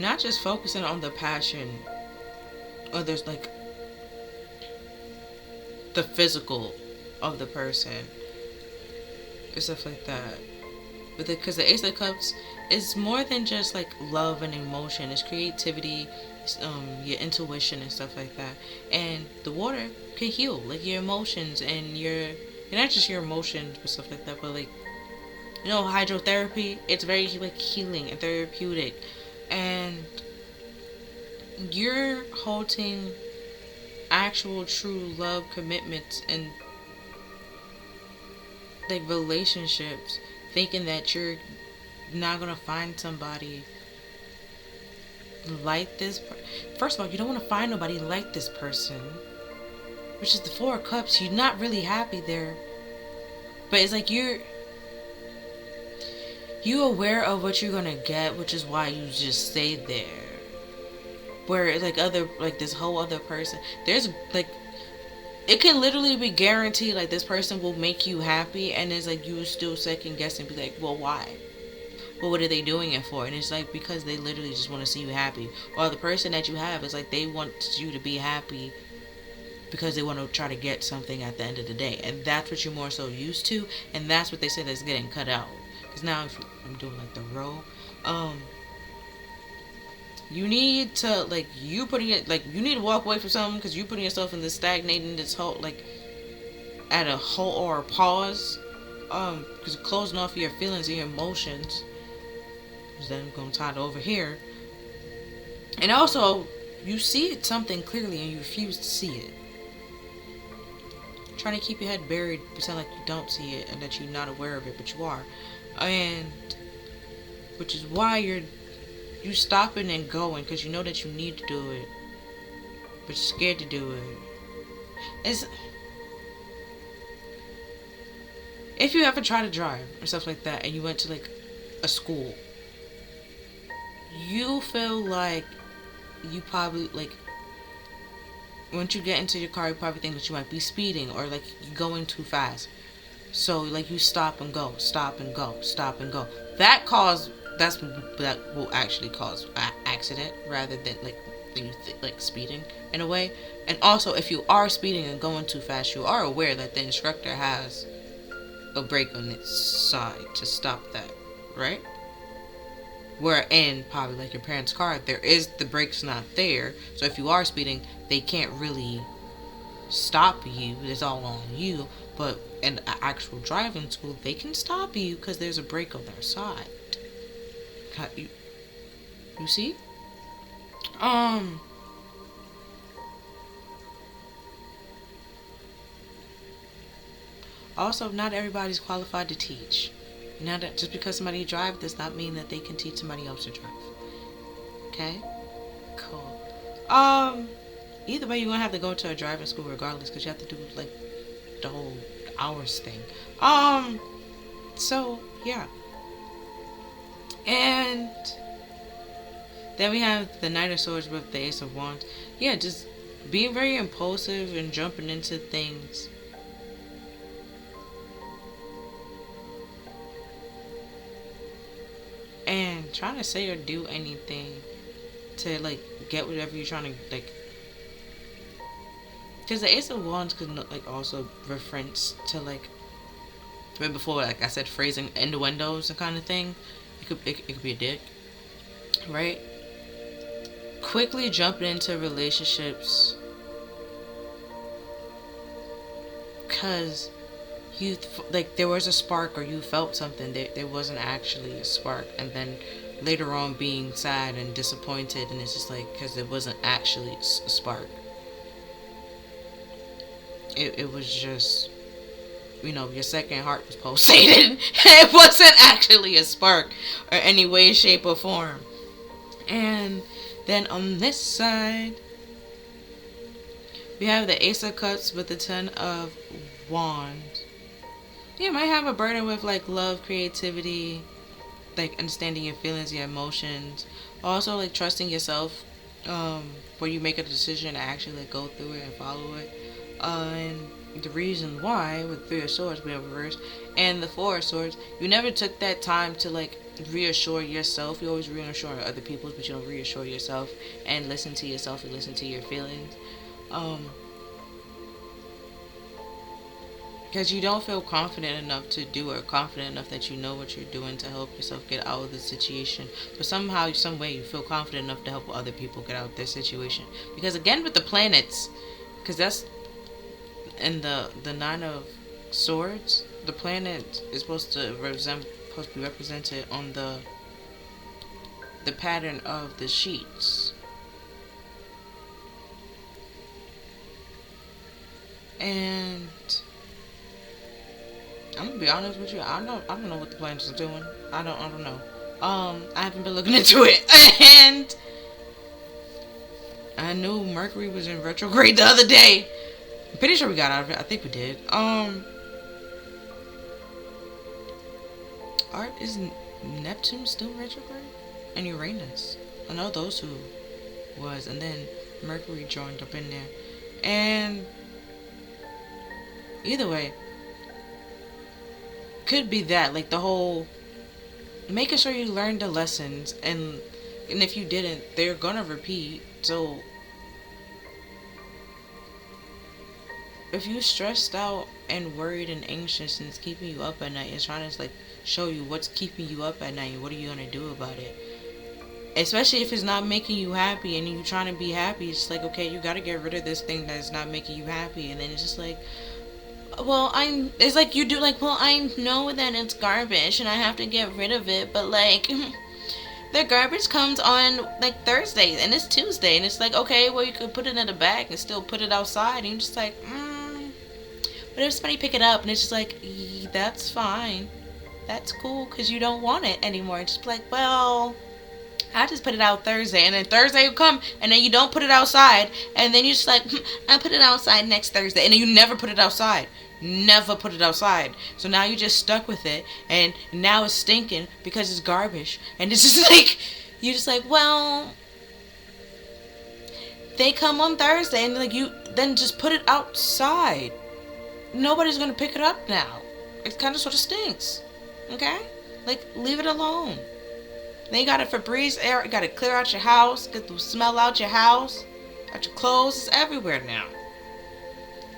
not just focusing on the passion or there's like the physical of the person and stuff like that. But because the Ace of Cups is more than just like love and emotion. It's creativity, your intuition and stuff like that. And the water can heal like your emotions and not just your emotions but stuff like that, but like, you know, hydrotherapy, it's very like healing and therapeutic. And you're holding actual true love commitments and like relationships, thinking that you're not gonna find somebody like this. First of all, you don't want to find nobody like this person, which is the Four of Cups. You're not really happy there, but it's like you aware of what you're gonna get, which is why you just stay there. Where like this whole other person, there's like, it can literally be guaranteed like this person will make you happy, and it's like you still second guessing, be like, well, why? Well, what are they doing it for? And it's like, because they literally just want to see you happy. While the person that you have is like, they want you to be happy because they want to try to get something at the end of the day, and that's what you're more so used to, and that's what they said is getting cut out. Because now if I'm doing like the row, you need to like, you need to walk away from something, because you're putting yourself in this stagnating, this whole like at a whole or a pause, because you're closing off your feelings and your emotions. Because then I'm gonna tie it over here, and also you see it something clearly and you refuse to see it. Trying to keep your head buried, pretend like you don't see it and that you're not aware of it, but you are, and which is why you stopping and going, because you know that you need to do it, but you're scared to do it. It's, if you ever try to drive or stuff like that, and you went to like a school, you feel like you probably like, once you get into your car, you probably think that you might be speeding or like you're going too fast. So like you stop and go, stop and go, stop and go. That will actually cause an accident rather than like speeding in a way. And also, if you are speeding and going too fast, you are aware that the instructor has a brake on its side to stop that, right? Where in probably like your parents' car, the brake's not there. So if you are speeding, they can't really stop you. It's all on you. But in an actual driving school, they can stop you because there's a brake on their side. You see? Also, not everybody's qualified to teach. Now that just because somebody drives does not mean that they can teach somebody else to drive. Okay? Cool. either way, you're gonna have to go to a driving school regardless, because you have to do like the whole hours thing. So yeah, and then we have the Knight of Swords with the Ace of Wands. Yeah, just being very impulsive and jumping into things. And trying to say or do anything to like get whatever you're trying to like. Because the Ace of Wands could like also reference to like right before, like I said, phrasing innuendos and kind of thing. It could be a dick, right? Quickly jumping into relationships because you like there was a spark or you felt something. There wasn't actually a spark, and then later on being sad and disappointed, and it's just like because there wasn't actually a spark. It was just, you know, your second heart was pulsating. It wasn't actually a spark or any way, shape, or form. And then on this side, we have the Ace of Cups with the Ten of Wands. You might have a burden with like love, creativity, like understanding your feelings, your emotions. Also like trusting yourself, where you make a decision to actually like go through it and follow it. And the reason why with Three of Swords we have reversed and the Four of Swords, you never took that time to like reassure yourself. You always reassure other people, but you don't reassure yourself and listen to yourself and listen to your feelings. Because you don't feel confident enough to do it, confident enough that you know what you're doing to help yourself get out of the situation. But somehow, some way, you feel confident enough to help other people get out of their situation. Because again, with the planets, because that's in the Nine of Swords, the planet is supposed to be represented on the pattern of the sheets. And I'm gonna be honest with you, I don't know what the planets are doing. I don't know. I haven't been looking into it. And I knew Mercury was in retrograde the other day. I'm pretty sure we got out of it. I think we did. Art is Neptune still retrograde? And Uranus. I know those two was. And then Mercury joined up in there. And either way, could be that. Like the whole making sure you learn the lessons. And if you didn't, they're gonna repeat. So if you stressed out and worried and anxious and it's keeping you up at night, it's trying to like show you what's keeping you up at night and what are you gonna do about it. Especially if it's not making you happy and you're trying to be happy, it's like, okay, you gotta get rid of this thing that's not making you happy. And then it's just like, well, it's like you do like, well, I know that it's garbage and I have to get rid of it, but like the garbage comes on like Thursday and it's Tuesday, and it's like, okay, well, you could put it in a bag and still put it outside, and you're just like, but if somebody pick it up and it's just like, that's fine, that's cool, because you don't want it anymore. It's just like, well, I just put it out Thursday, and then Thursday will come, and then you don't put it outside, and then you're just like, I'll put it outside next Thursday, and then you never put it outside. Never put it outside. So now you're just stuck with it, and now it's stinking because it's garbage, and it's just like, you're just like, well, they come on Thursday, and like you then just put it outside. Nobody's gonna pick it up now. It kind of sort of stinks. Okay? Like, leave it alone. Then you gotta Febreze air. You gotta clear out your house. Get the smell out your house. Out your clothes. It's everywhere now.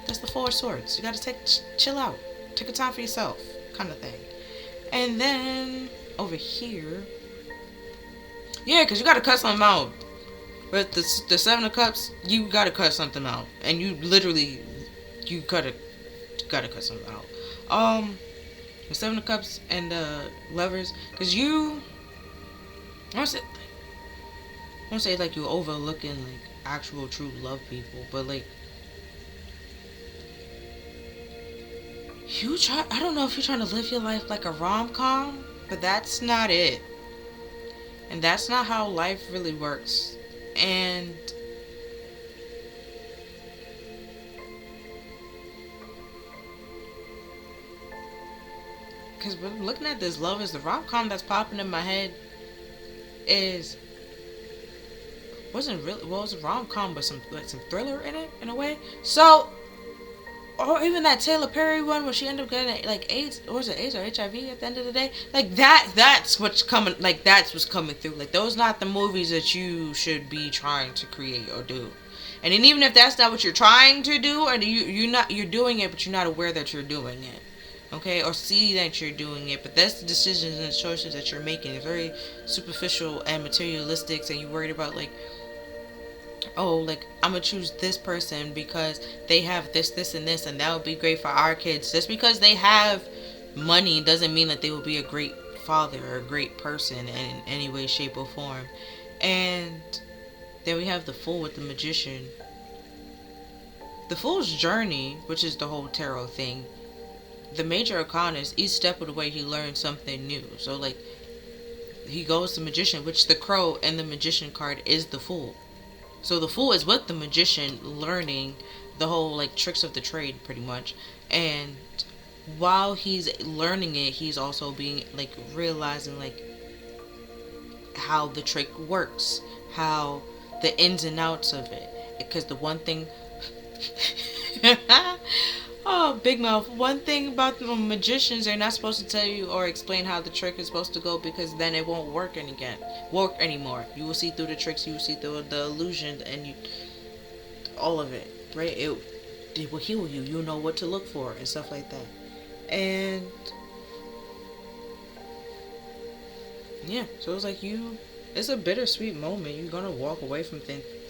That's the Four of Swords. You gotta chill out. Take a time for yourself. Kind of thing. And then, over here. Yeah, because you gotta cut something out. With the Seven of Cups, you gotta cut something out. And you literally, you gotta cut something out. The Seven of Cups and the Lovers, because you, I won't say like you're overlooking like actual true love people, but like I don't know if you're trying to live your life like a rom-com, but that's not it. And that's not how life really works. And because we're looking at this love is the rom-com that's popping in my head is wasn't really, well, it was a rom-com but some thriller in it in a way. So, or even that Taylor Perry one where she ended up getting like AIDS, or was it AIDS or HIV at the end of the day? Like that's what's coming, like that's what's coming through. Like those not the movies that you should be trying to create or do. And then even if that's not what you're trying to do, or you're doing it but you're not aware that you're doing it. Okay, or see that you're doing it, but that's the decisions and choices that you're making. It's very superficial and materialistic, and you're worried about like, oh, like I'm gonna choose this person because they have this, and this, and that would be great for our kids. Just because they have money doesn't mean that they will be a great father or a great person in any way, shape, or form. And then we have the Fool with the Magician. The Fool's journey, which is the whole tarot thing, the major arcana is each step of the way he learns something new. So like he goes to Magician, which the Crow and the Magician card is the Fool. So the Fool is with the Magician learning the whole like tricks of the trade pretty much. And while he's learning it, he's also being like realizing like how the trick works, how the ins and outs of it. Because the one thing oh, big mouth. One thing about the magicians, they're not supposed to tell you or explain how the trick is supposed to go, because then it won't work anymore. You will see through the tricks, you will see through the illusion, and all of it, right? It will heal you. You'll know what to look for and stuff like that. And yeah, so it's like it's a bittersweet moment. You're gonna walk away from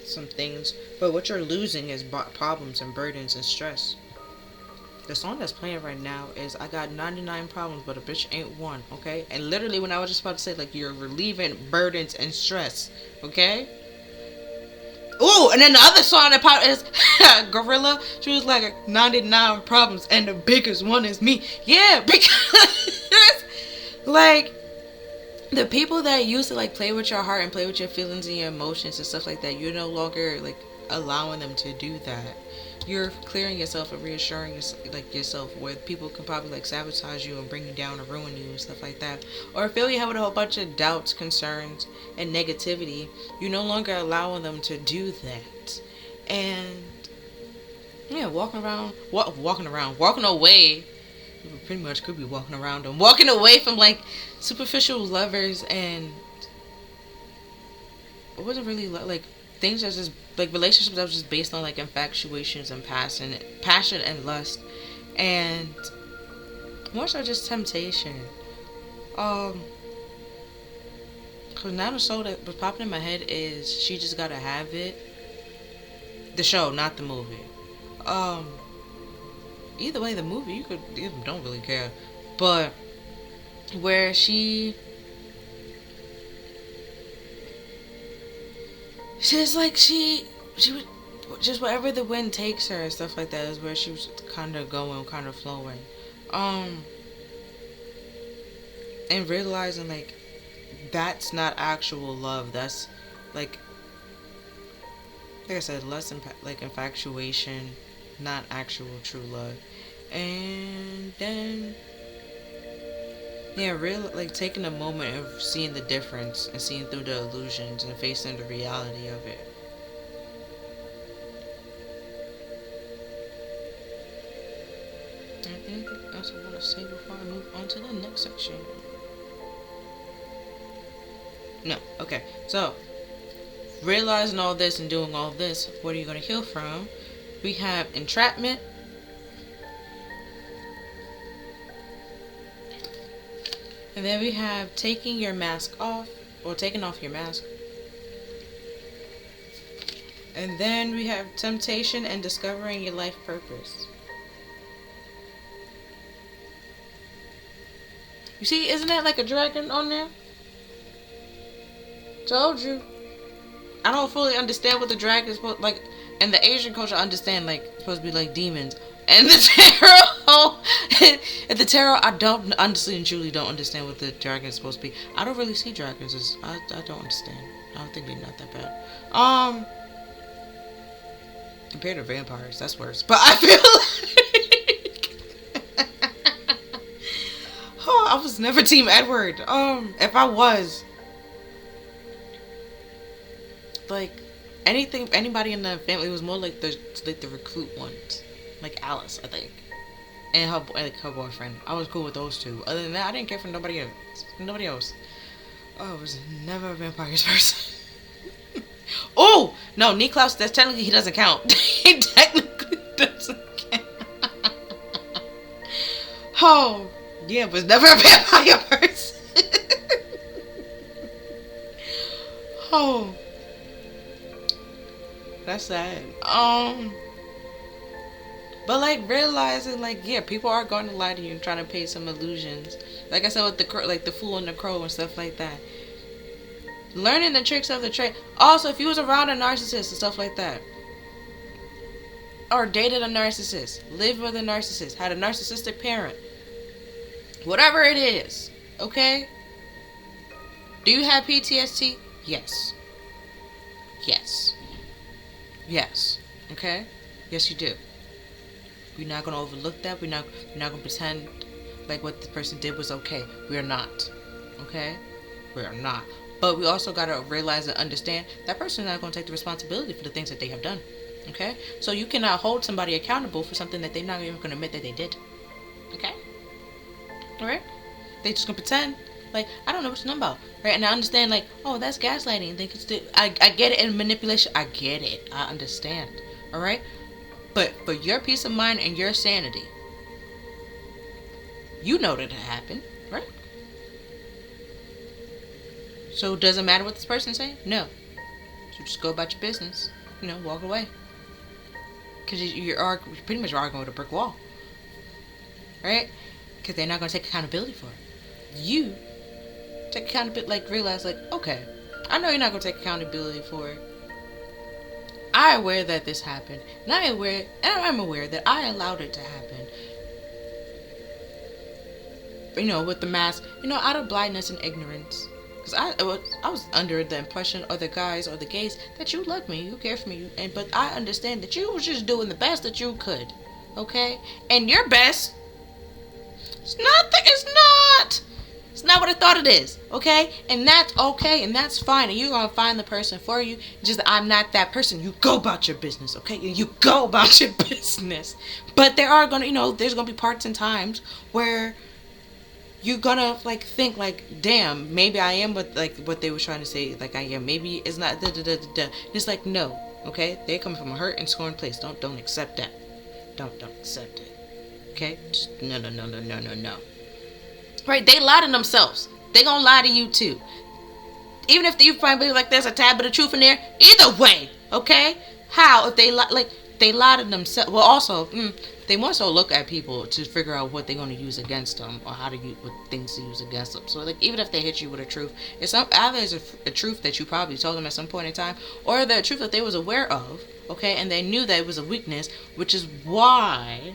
some things, but what you're losing is problems and burdens and stress. The song that's playing right now is I Got 99 Problems, but a Bitch Ain't One, okay? And literally when I was just about to say, like, you're relieving burdens and stress, okay? Ooh, and then the other song that popped is Gorilla. She was like, 99 problems, and the biggest one is me. Yeah, because, like, the people that used to, like, play with your heart and play with your feelings and your emotions and stuff like that, you're no longer, like, allowing them to do that. You're clearing yourself and reassuring yourself where people can probably like sabotage you and bring you down or ruin you and stuff like that, or fill you with a whole bunch of doubts, concerns, and negativity. You're no longer allowing them to do that. And yeah, walking away. You pretty much could be walking around and walking away from like superficial lovers, and it wasn't really like things that just like relationships that was just based on like infatuations and passion and lust, and more so just temptation. Cause now the show that was popping in my head is She Just Gotta Have It. The show, not the movie. Either way, the movie you don't really care, but where she's like she would just wherever the wind takes her and stuff like that is where she was kind of going, kind of flowing, and realizing like that's not actual love. That's like I said, less like infatuation, not actual true love. And then yeah, really like taking a moment of seeing the difference and seeing through the illusions and facing the reality of it. Anything else I want to say before I move on to the next section? No. Okay. So, realizing all this and doing all this, what are you going to heal from? We have entrapment. And then we have taking your mask off, or taking off your mask. And then we have temptation and discovering your life purpose. You see, isn't that like a dragon on there? Told you. I don't fully understand what the dragon is supposed like. In the Asian culture, I understand like supposed to be like demons. And the tarot, and the tarot, I don't honestly and truly don't understand what the dragon is supposed to be. I don't really see dragons as I don't understand. I don't think they're not that bad. Compared to vampires, that's worse. But I feel like I was never Team Edward. If I was, like, anybody in the family was more like the recruit ones, like Alice, I think, and her boyfriend. I was cool with those two. Other than that, I didn't care for nobody else. Oh, I was never a vampires person. Oh no, Niklaus. That's technically he doesn't count. He technically doesn't count. Oh yeah, but never a vampire person. Oh, that's sad. But like realizing, like, yeah, people are going to lie to you and trying to pay some illusions. Like I said with the fool and the crow and stuff like that. Learning the tricks of the trade. Also, if you was around a narcissist and stuff like that, or dated a narcissist, lived with a narcissist, had a narcissistic parent, whatever it is, okay? Do you have PTSD? Yes. Okay? Yes, you do. We're not gonna overlook that. We're not gonna pretend like what the person did was okay. We are not. Okay? We are not. But we also gotta realize and understand that person is not gonna take the responsibility for the things that they have done. Okay? So you cannot hold somebody accountable for something that they're not even gonna admit that they did. Okay? Alright? They just gonna pretend like, I don't know what you're talking about. Right? And I understand, like, oh, that's gaslighting. I get it, and manipulation. I get it. I understand. Alright? But for your peace of mind and your sanity, you know that it happened, right? So does it matter what this person's saying? No. So just go about your business. Walk away. Because you're pretty much arguing with a brick wall. Right? Because they're not going to take accountability for it. You take accountability, like realize, like, okay, I know you're not going to take accountability for it. I'm aware that this happened. And I'm aware that I allowed it to happen. With the mask, out of blindness and ignorance. Because I was under the impression, or the guys or the gays, that you loved me, you cared for me, but I understand that you was just doing the best that you could, okay? And your best, it's not what I thought it is, okay? And that's okay, and that's fine, and you're gonna find the person for you. Just that I'm not that person. You go about your business, okay? You go about your business. But there are gonna, there's gonna be parts and times where you're gonna like think like, damn, maybe I am what they were trying to say, like I am. Maybe it's not It's like, no, okay? They're coming from a hurt and scorned place. Don't accept that. Don't accept it. Okay? Just no. Right? They lie to themselves. They gonna lie to you too. Even if you find like there's a tad bit of truth in there, either way, okay? How if they lie to themselves? Well, also, they more so look at people to figure out what they're going to use against them, or how to use what things to use against them. So, like, even if they hit you with a truth, it's either it's a truth that you probably told them at some point in time, or the truth that they was aware of, okay, and they knew that it was a weakness, which is why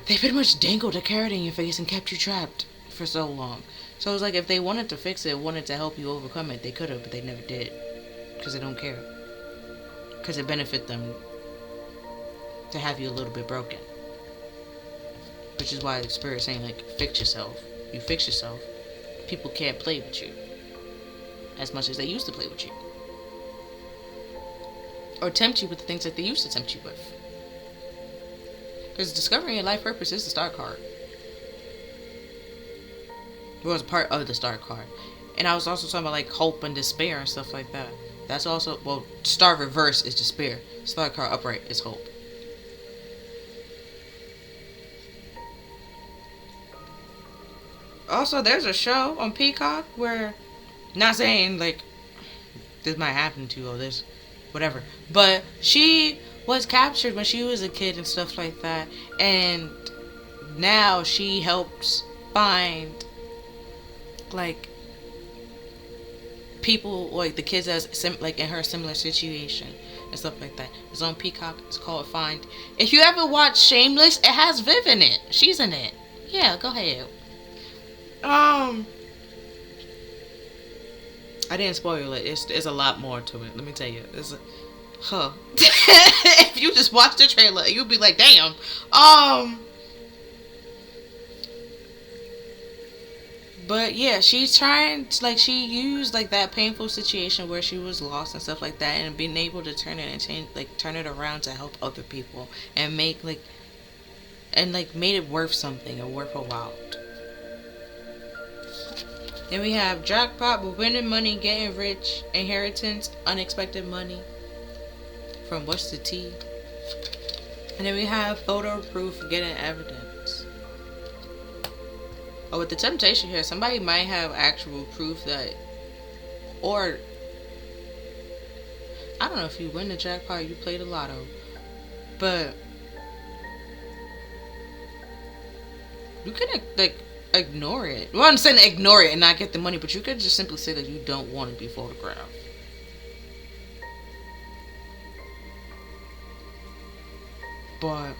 they pretty much dangled a carrot in your face and kept you trapped for so long. So it's like, if they wanted to fix it, wanted to help you overcome it, they could have, but they never did, because they don't care, because it benefit them to have you a little bit broken. Which is why the Spirit's saying, like, fix yourself. You fix yourself, people can't play with you as much as they used to play with you, or tempt you with the things that they used to tempt you with. Because discovering your life purpose is the star card. It was a part of the star card. And I was also talking about like hope and despair and stuff like that. That's also, well, star reverse is despair. Star card upright is hope. Also, there's a show on Peacock where, not saying like this might happen to you or this, whatever, but she was captured when she was a kid and stuff like that, and now she helps find like people, like the kids that's like in her similar situation and stuff like that. It's on Peacock. It's called Find. If you ever watch Shameless, it has Viv in it. She's in it. Yeah, go ahead. I didn't spoil it. It's a lot more to it. Let me tell you. If you just watch the trailer, you'll be like, damn. But yeah, she's trying to, like, she used like that painful situation where she was lost and stuff like that, and being able to turn it and change, like turn it around to help other people and make like, and like made it worth something or worth a while. Then we have jackpot with winning money, getting rich, inheritance, unexpected money from what's the T. And then we have photo proof, getting evidence. Oh, with the temptation here, somebody might have actual proof that, or I don't know if you win the jackpot, you play the lotto, but you can like ignore it. Well, I'm saying ignore it and not get the money, but you could just simply say that you don't want to be photographed. But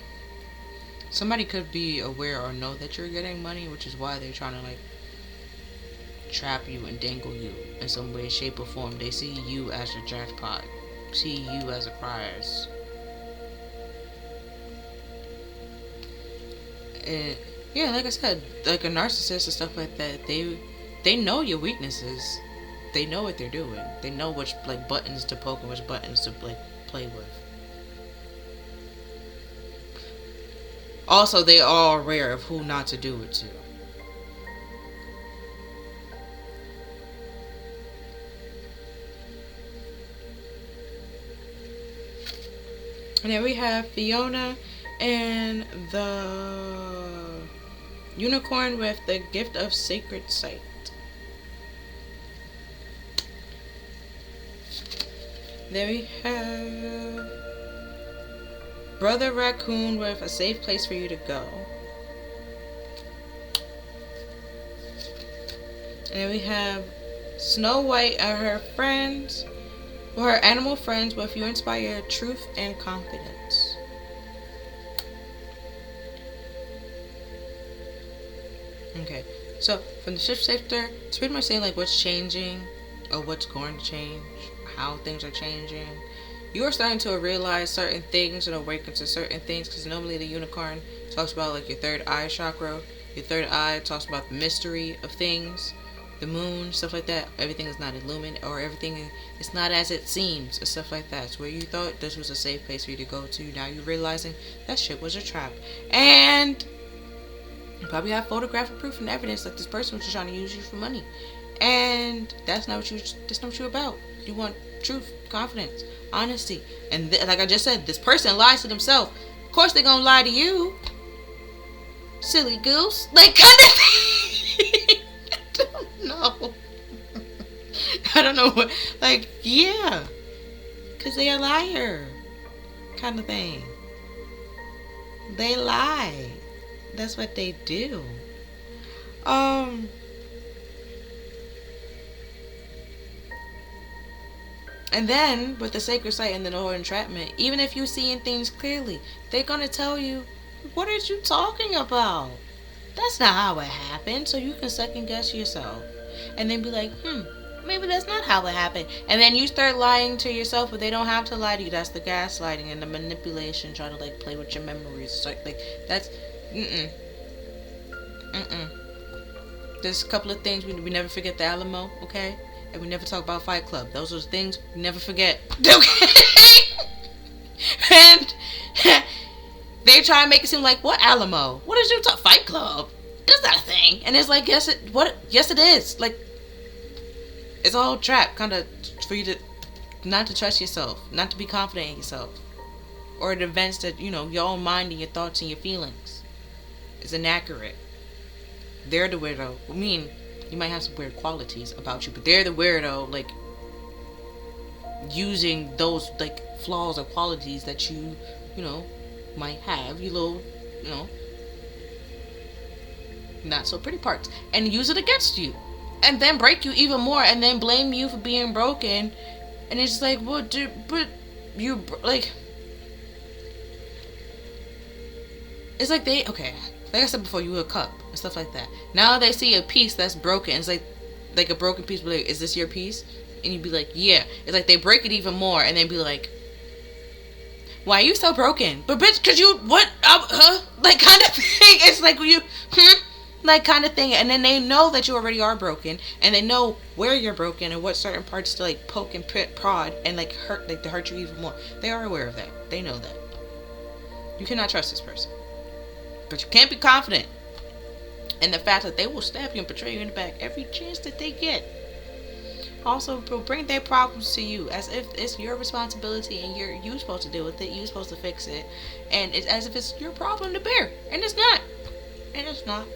somebody could be aware or know that you're getting money, which is why they're trying to like trap you and dangle you in some way, shape, or form. They see you as a jackpot, see you as a prize. And yeah, like I said, like a narcissist and stuff like that, they know your weaknesses. They know what they're doing. They know which like buttons to poke and which buttons to like play with. Also, they are aware of who not to do it to. And then we have Fiona and the unicorn with the gift of sacred sight. Then we have Brother Raccoon with a safe place for you to go. And then we have Snow White and her friends, or her animal friends, with you inspire truth and confidence. Okay, so from the shift shifter, it's pretty much saying like what's changing or what's going to change, how things are changing. You are starting to realize certain things and awaken to certain things, because normally the unicorn talks about like your third eye chakra. Your third eye talks about the mystery of things, the moon, stuff like that. Everything is not illuminated, or everything is not as it seems, and stuff like that. So where you thought this was a safe place for you to go to, now you're realizing that shit was a trap. And you probably have photographic proof and evidence that this person was just trying to use you for money. And that's not what you're about. You want truth, confidence, honesty. And like I just said, this person lies to themselves. Of course they're gonna lie to you. Silly goose. Like, kind of thing. I don't know what. Like, yeah. Because they a liar. Kind of thing. They lie. That's what they do. And then, with the sacred sight and the whole entrapment, even if you're seeing things clearly, they're going to tell you, what are you talking about? That's not how it happened. So you can second guess yourself. And then be like, maybe that's not how it happened. And then you start lying to yourself, but they don't have to lie to you. That's the gaslighting and the manipulation, trying to like play with your memories. So, like, that's, There's a couple of things we never forget: the Alamo, okay? And we never talk about Fight Club. Those are things we never forget. Okay? And they try and make it seem like, what Alamo? What is you talk? Fight Club? That's not a thing. And it's like, yes it is. Like, it's all trap, kind of, for you to not to trust yourself, not to be confident in yourself, or the events that, your own mind and your thoughts and your feelings is inaccurate. They're the weirdo. I mean, you might have some weird qualities about you, but they're the weirdo, like, using those, like, flaws or qualities that you might have, you little, not so pretty parts, and use it against you, and then break you even more, and then blame you for being broken. And it's like, well, dude, but you, like, it's like they, okay, like I said before, you were a cup and stuff like that. Now they see a piece that's broken. It's like a broken piece. Like, is this your piece? And you'd be like, yeah. It's like they break it even more, and then be like, why are you so broken? But bitch, cause you what? Like, kind of thing. It's like you, like kind of thing. And then they know that you already are broken, and they know where you're broken and what certain parts to like poke and prod and like hurt, like to hurt you even more. They are aware of that. They know that. You cannot trust this person, but you can't be confident in the fact that they will stab you and betray you in the back every chance that they get. Also, will bring their problems to you as if it's your responsibility and you're supposed to deal with it. You're supposed to fix it, and it's as if it's your problem to bear, and it's not. And it's not.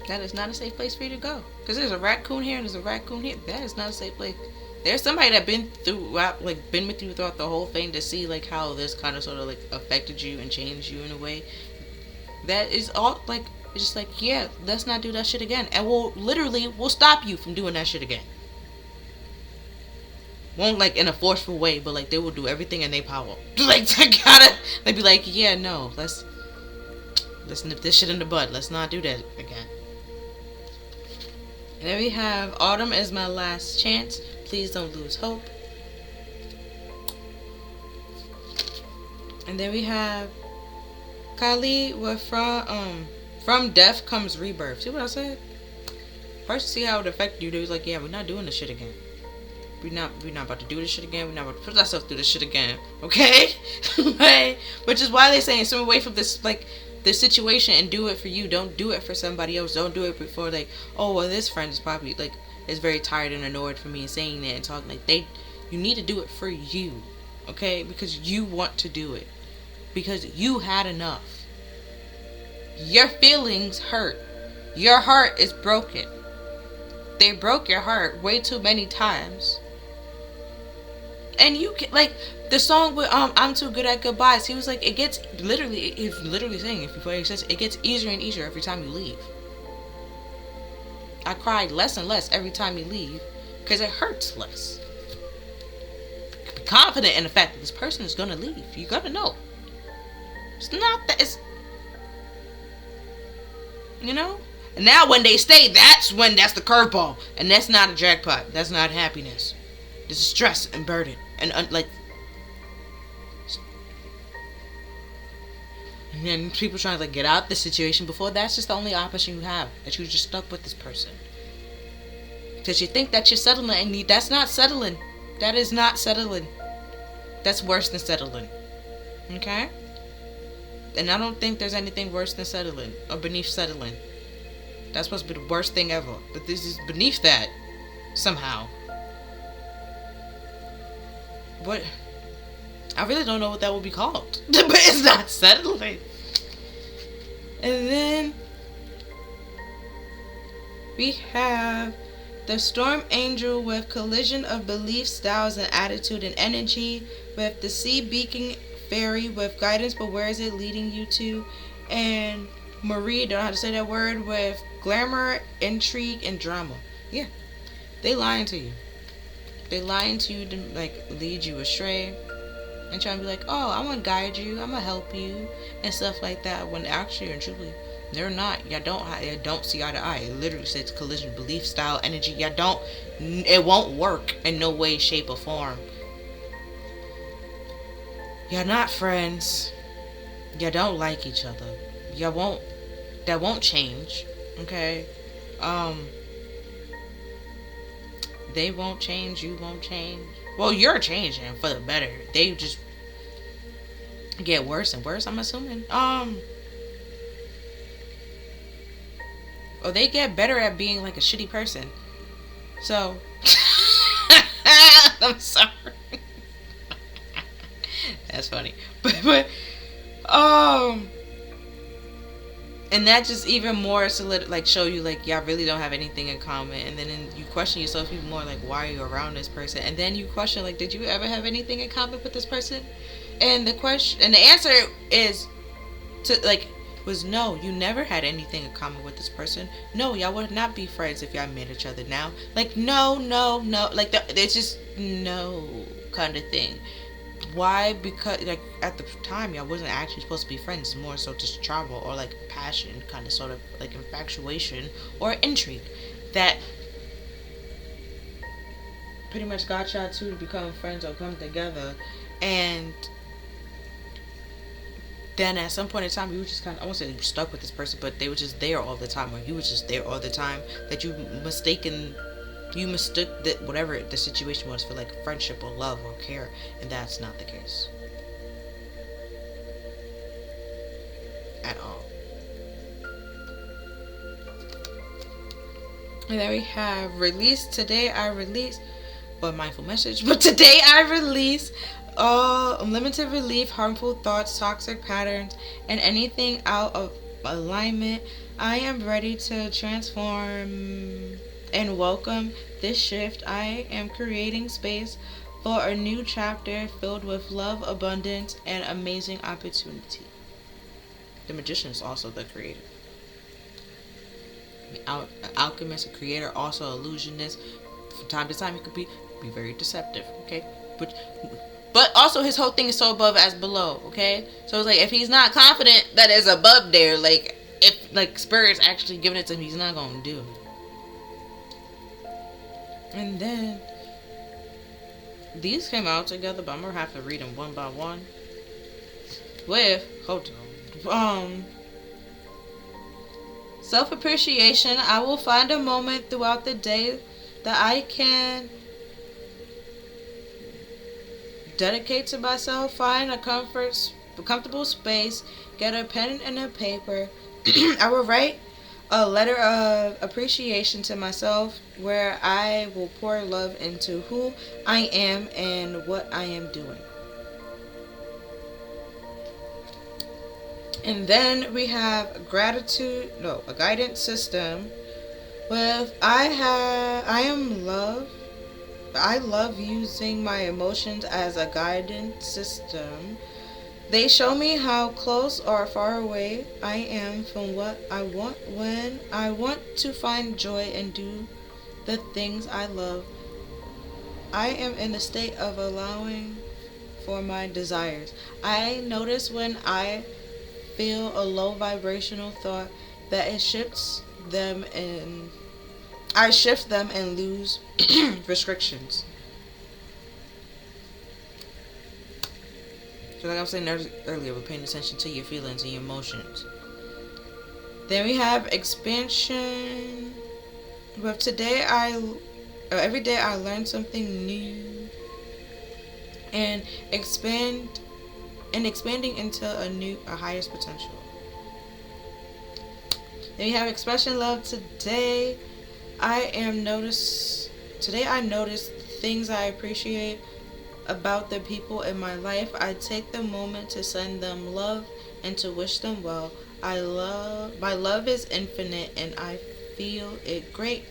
That is not a safe place for you to go. Because there's a raccoon here and there's a raccoon here. That is not a safe place. There's somebody that been with you throughout the whole thing to see like how this kind of sort of like affected you and changed you in a way. That is all like, it's just like, yeah, let's not do that shit again. And we'll stop you from doing that shit again. Won't like in a forceful way, but like they will do everything in their power. Like they be like, yeah, no, let's nip this shit in the bud. Let's not do that again. And then we have Autumn is my last chance. Please don't lose hope. And then we have Kali with from death comes rebirth. See what I said? First, see how it affected you. They was like, yeah, we're not doing this shit again. We're not about to do this shit again. We're not about to put ourselves through this shit again. Okay? Right? Which is why they saying swim away from this this situation and do it for you. Don't do it for somebody else. Don't do it before like, oh well, this friend is probably like is very tired and annoyed for me and saying that and talking like you need to do it for you. Okay? Because you want to do it. Because you had enough. Your feelings hurt. Your heart is broken. They broke your heart way too many times. And you can like the song with I'm too good at goodbyes. He was like, it gets he's literally saying if you play it says it gets easier and easier every time you leave. I cried less and less every time you leave because it hurts less. Be confident in the fact that this person is gonna leave. You gotta know. It's not that it's, you know. And now when they stay, that's the curveball, and that's not a jackpot. That's not happiness. This is stress and burden and like. And then people trying to like get out the situation before that's just the only option you have, that you're just stuck with this person. Because you think that you're settling, and that's not settling. That is not settling. That's worse than settling. Okay? And I don't think there's anything worse than settling or beneath settling. That's supposed to be the worst thing ever. But this is beneath that. Somehow. What? I really don't know what that would be called. But it's not settling. And then we have the Storm Angel with collision of belief styles and attitude and energy, with the Sea Beacon Fairy with guidance, but where is it leading you to? And Marie, don't know how to say that word, with glamour, intrigue, and drama. Yeah, they lying to you. They lying to you to like lead you astray and trying to be like, oh, I'm gonna guide you, I'm gonna help you, and stuff like that. When actually and truly, they're not. Y'all don't see eye to eye. It literally says collision, belief, style, energy. Y'all don't. It won't work in no way, shape, or form. Y'all not friends. Y'all don't like each other. Y'all won't. That won't change. Okay. They won't change. You won't change. Well, you're changing for the better. They just get worse and worse, I'm assuming. Or they get better at being like a shitty person. So I'm sorry. That's funny. But and that just even more solid, like show you like y'all really don't have anything in common, and then you question yourself even more, like why are you around this person, and then you question like, did you ever have anything in common with this person? And the answer is was no, you never had anything in common with this person. No, y'all would not be friends if y'all met each other now. Like no, like it's just no kind of thing. Why? Because like at the time y'all wasn't actually supposed to be friends. It's more so just travel or like passion, kind of sort of like infatuation or intrigue that pretty much got y'all two to become friends or come together. And then at some point in time, you were just kind of, I won't say you were stuck with this person, but they were just there all the time, or you were just there all the time, that you mistook that whatever the situation was for like friendship or love or care, and that's not the case at all. And then we have release. Today I release, or mindful message, but today I release all unlimited relief, harmful thoughts, toxic patterns, and anything out of alignment. I am ready to transform and welcome this shift. I am creating space for a new chapter filled with love, abundance, and amazing opportunity. The magician is also the creator. Alchemist, a creator, also illusionist. From time to time, he could be very deceptive. Okay, but also his whole thing is so above as below. Okay, so it's like if he's not confident that it's above there, like if like spirit's actually giving it to him, he's not gonna do it. And then these came out together, but I'm gonna have to read them one by one. Self-appreciation. I will find a moment throughout the day that I can dedicate to myself. Find a comfortable space. Get a pen and a paper. I will write a letter of appreciation to myself where I will pour love into who I am and what I am doing. And then we have a guidance system with I love using my emotions as a guidance system. They show me how close or far away I am from what I want. When I want to find joy and do the things I love, I am in a state of allowing for my desires. I notice when I feel a low vibrational thought that I shift them and lose restrictions. So like I was saying earlier, we're paying attention to your feelings and your emotions. Then we have expansion. But every day I learn something new and expanding into a highest potential. Then we have expression love. Today I notice things I appreciate about the people in my life. I take the moment to send them love and to wish them well. My love is infinite, and I feel it great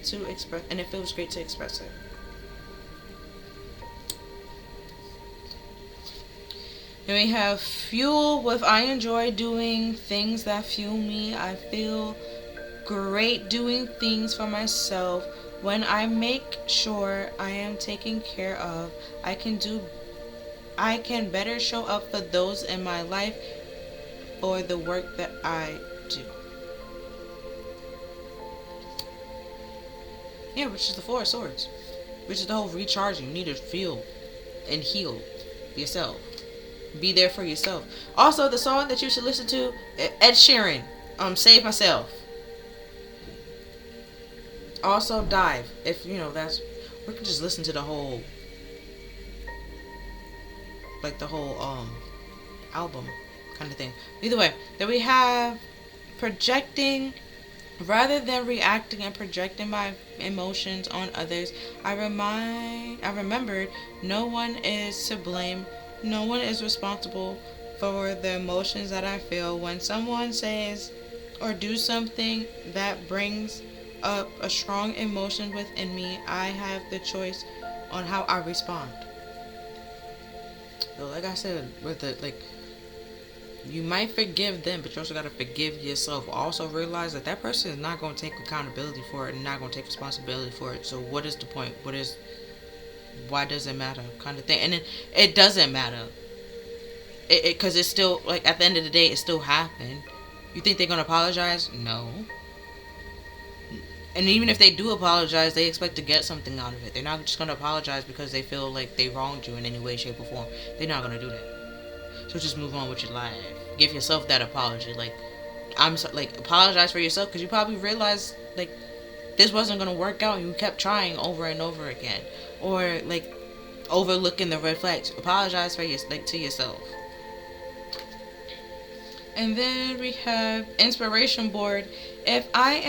to express, and it feels great to express it. And we have fuel with I enjoy doing things that fuel me. I feel great doing things for myself. When I make sure I am taken care of, I can better show up for those in my life for the work that I do. Yeah, which is the Four of Swords, which is the whole recharging. You need to feel and heal yourself. Be there for yourself. Also, the song that you should listen to, Ed Sheeran, Save Myself. Also, Dive. If we could just listen to the whole album kind of thing. Either way, then we have projecting. Rather than reacting and projecting my emotions on others, I remembered no one is to blame. No one is responsible for the emotions that I feel. When someone says or do something that brings up a strong emotion within me, I have the choice on how I respond. So like I said, you might forgive them, but you also got to forgive yourself. Also realize that person is not going to take accountability for it and not going to take responsibility for it. So what is the point? Why does it matter? Kind of thing. And it doesn't matter. Because it's still, like, at the end of the day, it still happened. You think they're going to apologize? No. And even if they do apologize, they expect to get something out of it. They're not just going to apologize because they feel like they wronged you in any way, shape, or form. They're not going to do that. So just move on with your life. give yourself that apology. Like, apologize for yourself, because you probably realized, like, this wasn't going to work out and you kept trying over and over again. Or, like, overlooking the red flags. Apologize for to yourself. And then we have inspiration board. If I'm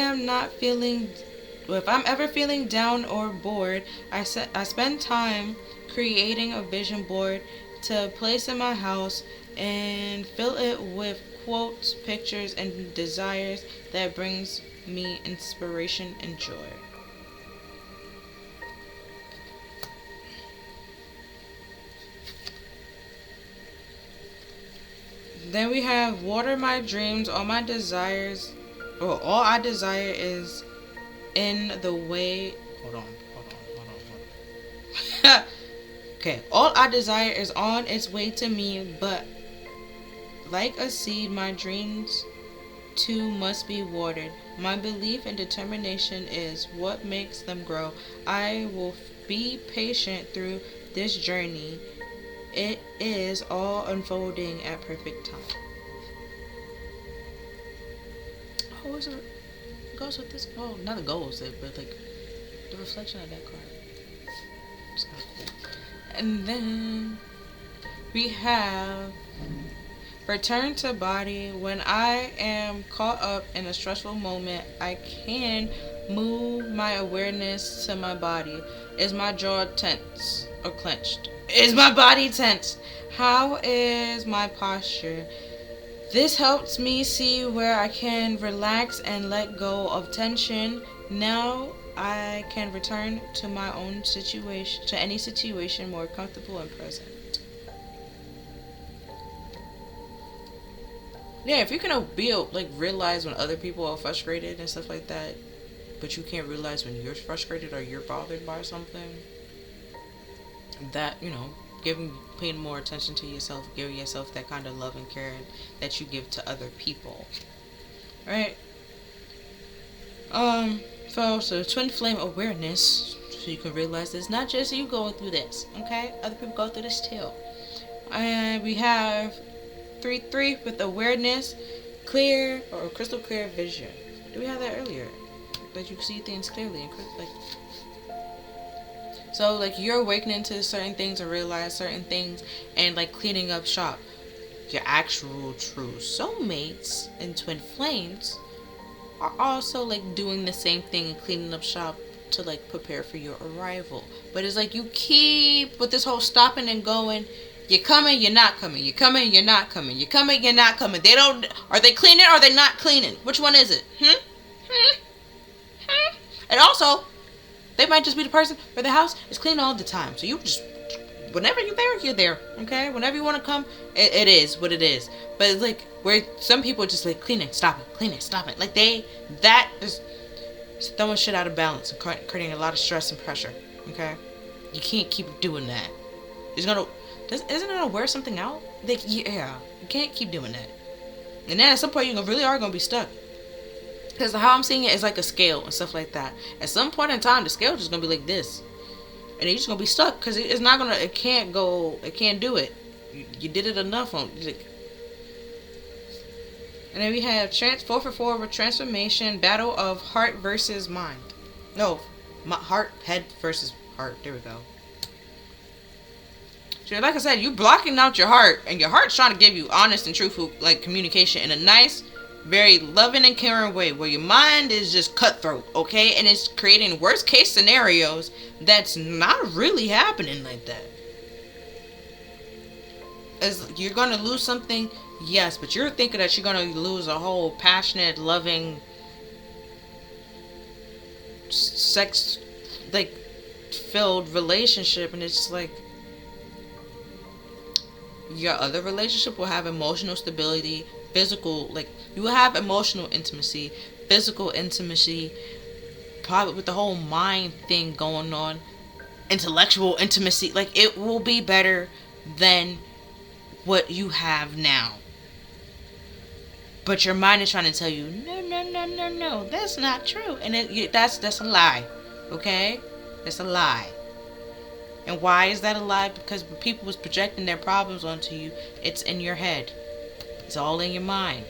ever feeling down or bored, I spend time creating a vision board to place in my house and fill it with quotes, pictures, and desires that brings me inspiration and joy. Then we have water my dreams, all my desires. Well, all I desire is in the way. Hold on. Okay, all I desire is on its way to me, but like a seed, my dreams too must be watered. My belief and determination is what makes them grow. I will be patient through this journey. It is all unfolding at perfect time. Oh, is it goes with this? Oh, not the goals, but like the reflection of that card. It's kind of cool. And then we have return to body. When I am caught up in a stressful moment, I can move my awareness to my body. Is my jaw tense or clenched? Is my body tense? How is my posture? This helps me see where I can relax and let go of tension. Now I can return to my own situation, to any situation more comfortable and present. Yeah, if you can realize when other people are frustrated and stuff like that, but you can't realize when you're frustrated or you're bothered by something, that, paying more attention to yourself, giving yourself that kind of love and care that you give to other people. Right? So twin flame awareness, so you can realize it's not just you going through this, okay? Other people go through this too. And we have 3-3 with awareness, clear or crystal clear vision. Did we have that earlier? That you see things clearly and so you're awakening to certain things or realize certain things and cleaning up shop. Your actual true soulmates and twin flames are also doing the same thing and cleaning up shop to prepare for your arrival. But it's you keep with this whole stopping and going. You're coming, you're not coming. You're coming, you're not coming. You're coming, you're not coming. Are they cleaning or are they not cleaning? Which one is it? And also, they might just be the person where the house is clean all the time. So you just, whenever you're there, okay? Whenever you want to come, it is what it is. But it's where some people just cleaning, stop it. That is throwing shit out of balance and creating a lot of stress and pressure, okay? You can't keep doing that. Isn't it gonna wear something out? Yeah, you can't keep doing that. And then at some point, you really are gonna be stuck. Because how I'm seeing it is a scale and stuff like that. At some point in time, the scale is just gonna be like this, and you're just gonna be stuck because it can't do it. You did it enough on. And then we have 4 with transformation, battle of heart versus mind. No, head versus heart. There we go. So like I said, you blocking out your heart, and your heart's trying to give you honest and truthful communication in a nice, very loving and caring way, where your mind is just cutthroat, okay? And it's creating worst case scenarios that's not really happening like that. As you're gonna lose something, yes, but you're thinking that you're gonna lose a whole passionate, loving, sex filled relationship, and it's your other relationship will have emotional stability, physical, you will have emotional intimacy, physical intimacy, probably with the whole mind thing going on, intellectual intimacy. It will be better than what you have now. But your mind is trying to tell you, no, that's not true. And that's a lie, okay? That's a lie. And why is that a lie? Because when people was projecting their problems onto you, it's in your head. It's all in your mind,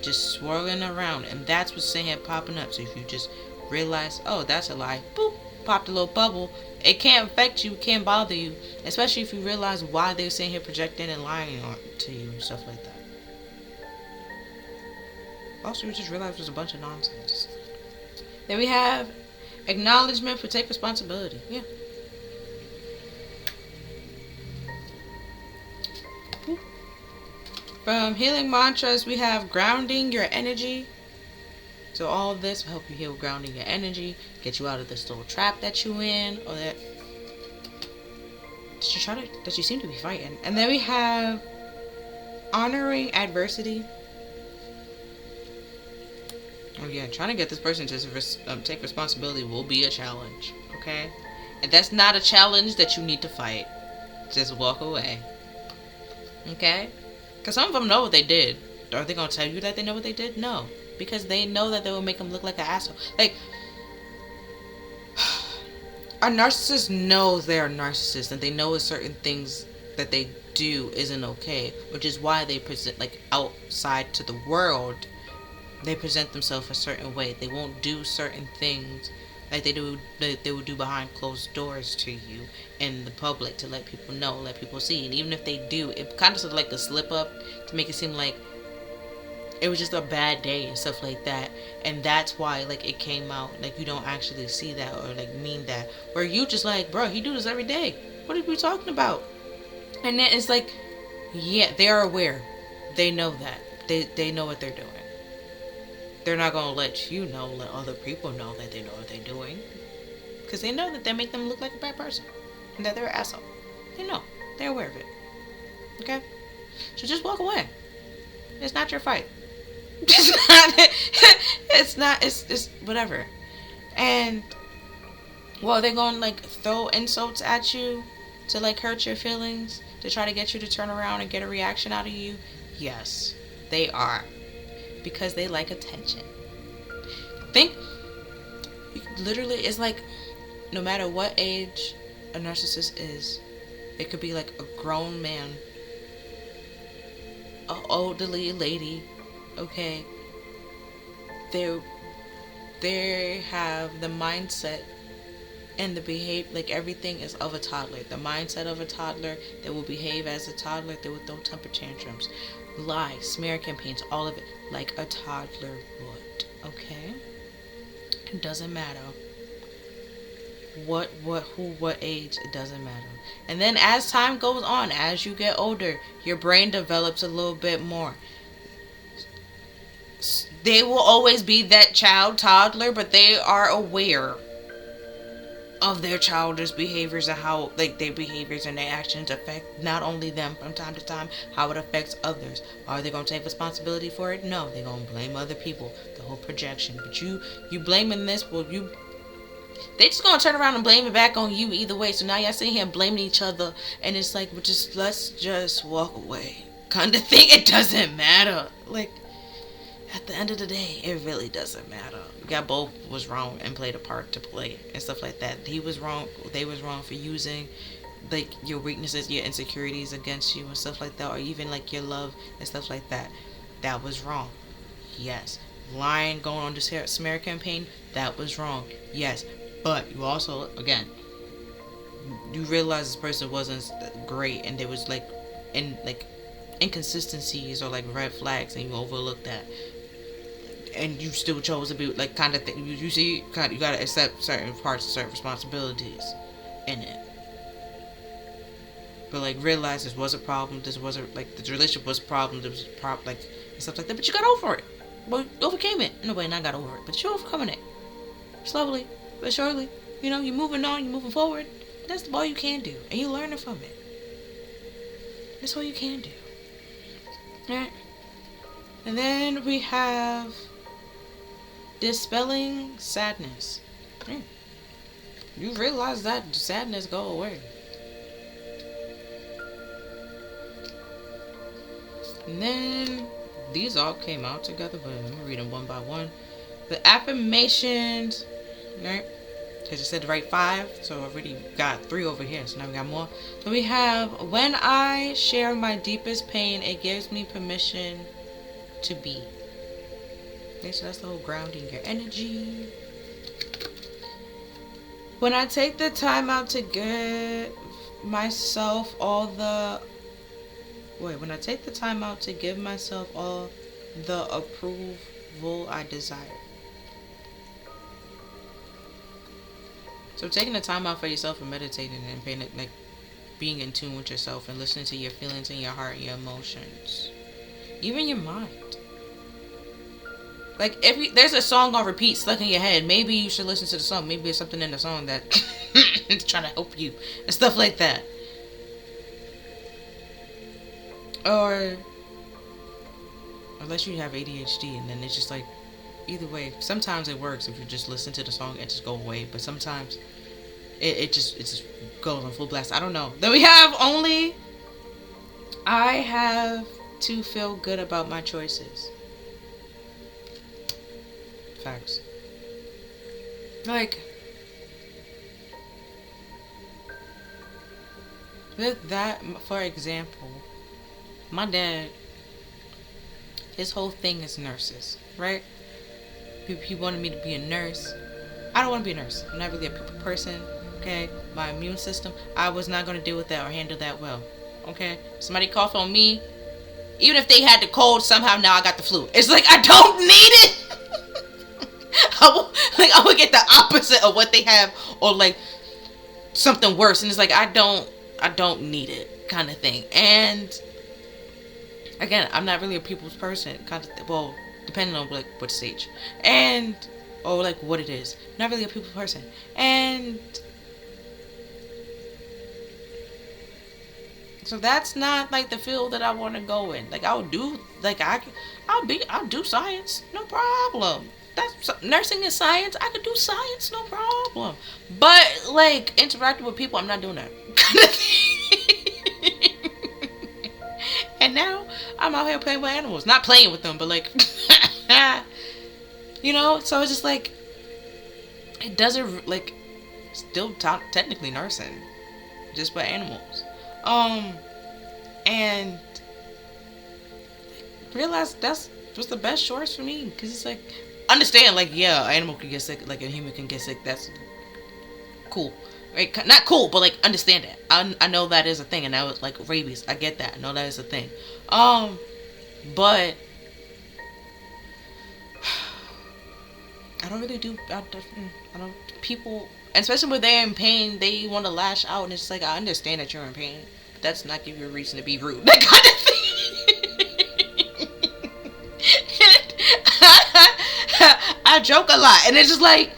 just swirling around, and that's what's sitting here popping up. So if you just realize, oh, that's a lie, boop, popped a little bubble. It can't affect you, can't bother you, especially if you realize why they're sitting here projecting and lying to you and stuff like that. Also, you just realize there's a bunch of nonsense. Then we have acknowledgement for take responsibility. Yeah. From healing mantras, we have grounding your energy. So all of this will help you heal grounding your energy, get you out of this little trap that you in, or that you seem to be fighting. And then we have honoring adversity. Oh yeah, trying to get this person to take responsibility will be a challenge, okay? And that's not a challenge that you need to fight. Just walk away, okay? Because some of them know what they did. Are they going to tell you that they know what they did? No. Because they know that they will make them look like an asshole. Like, a narcissist knows they're a narcissist, and they know certain things that they do isn't okay, which is why they present, like, outside to the world, they present themselves a certain way. They won't do certain things like they would do behind closed doors to you in the public, to let people know, let people see. And even if they do, it kind of sort of like a slip up to make it seem like it was just a bad day and stuff like that. And that's why, like, it came out like you don't actually see that or like mean that, where you just like, bro, he do this every day, what are we talking about? And then it's like, yeah, they are aware, they know that they know what they're doing. They're not gonna let you know, let other people know that they know what they're doing, because they know that they make them look like a bad person and that they're an asshole. They know, they're aware of it. Okay, so just walk away. It's not your fight. It's whatever. And well, they're going to like throw insults at you to like hurt your feelings, to try to get you to turn around and get a reaction out of you. Yes, they are, because they like attention. Think literally, it's like no matter what age a narcissist is, it could be like a grown man, an elderly lady, okay, they have the mindset and the behavior, like everything is of a toddler. The mindset of a toddler. They will behave as a toddler. They will throw temper tantrums, lie, smear campaigns, all of it like a toddler would. Okay, it doesn't matter what age, it doesn't matter. And then as time goes on, as you get older, your brain develops a little bit more. They will always be that toddler, but they are aware of their childish behaviors and how like their behaviors and their actions affect not only them from time to time, how it affects others. Are they going to take responsibility for it? No, they're going to blame other people. The whole projection. But you blaming this, well, they just going to turn around and blame it back on you either way. So now y'all sitting here blaming each other, and it's like, let's just walk away kind of thing. It doesn't matter. Like, at the end of the day, it really doesn't matter. You both was wrong and played a part to play and stuff like that. He was wrong, they was wrong for using like your weaknesses, your insecurities against you and stuff like that, or even like your love and stuff like that. That was wrong. Yes. Lying, going on this smear campaign, that was wrong. Yes. But you also, again, you realize this person wasn't great, and there was like inconsistencies or like red flags, and you overlooked that. And you still chose to be like kind of thing. You see, kind of, you gotta accept certain parts, certain responsibilities in it. But like realize this was a problem. This wasn't like the relationship was a problem. There was a problem, like and stuff like that. But you got over it. Well, you overcame it. Nobody not got over it, but you're overcoming it slowly but surely. You know, you're moving on. You're moving forward. That's all you can do, and you're learning from it. That's all you can do. All right. And then we have dispelling sadness. You realize that sadness go away. And then these all came out together, but I'm gonna read them one by one. The affirmations, right? Because I said the right 5, so I already got 3 over here, so now we got more. So we have, when I share my deepest pain, it gives me permission to be. Okay, so that's the whole grounding your energy. When I take the time out to give myself all the... when I take the time out to give myself all the approval I desire. So taking the time out for yourself and meditating and paying it, like being in tune with yourself and listening to your feelings and your heart and your emotions, even your mind. Like if there's a song on repeat stuck in your head, maybe you should listen to the song. Maybe there's something in the song that is trying to help you and stuff like that. Or unless you have ADHD, and then it's just like, either way, sometimes it works if you just listen to the song and just go away, but sometimes it just goes on full blast. I don't know. Then we have only I have to feel good about my choices. Facts. Like, with that, for example, my dad, his whole thing is nurses, right? He wanted me to be a nurse. I don't want to be a nurse. I'm not really a people person, okay? My immune system, I was not going to deal with that or handle that well, okay? Somebody cough on me, even if they had the cold, somehow now I got the flu. It's like, I don't need it. I would get the opposite of what they have, or like something worse, and it's like I don't need it, kind of thing. And again, I'm not really a people's person, kind of. Well, depending on like what stage and or like what it is, not really a people person. And so that's not like the field that I want to go in. Like I'll do science, no problem. That's nursing is science. I could do science, no problem. But like interacting with people, I'm not doing that. And now I'm out here playing with animals, not playing with them, but like, you know. So it's just like, it doesn't like, still technically nursing, just with animals. And realize that's what's the best choice for me, because it's like, understand, like, yeah, an animal can get sick, like a human can get sick. That's cool, right? Not cool, but like understand it. I know that is a thing, and that was like rabies. I get that. I know that is a thing. But I don't really do. I don't. People, especially when they're in pain, they want to lash out, and it's like, I understand that you're in pain, but that's not give you a reason to be rude. That kind of thing. I joke a lot, and it's just like,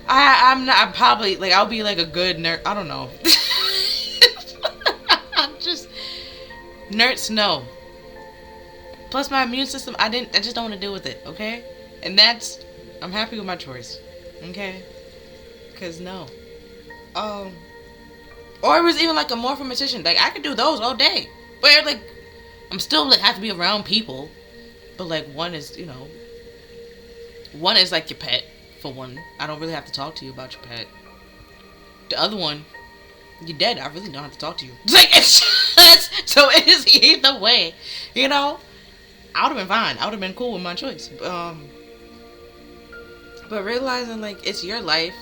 I'm probably like, I'll be like a good nerd. I don't know. I'm just nerds. No. Plus my immune system, I just don't want to deal with it. Okay, and I'm happy with my choice. Okay, because no. Or it was even like a morphomatician. Like I could do those all day, where like I'm still like have to be around people, but like one is like your pet. For one, I don't really have to talk to you about your pet. The other one, you're dead. I really don't have to talk to you. It's like, so it is either way, you know. I would have been fine. I would have been cool with my choice. But realizing like it's your life,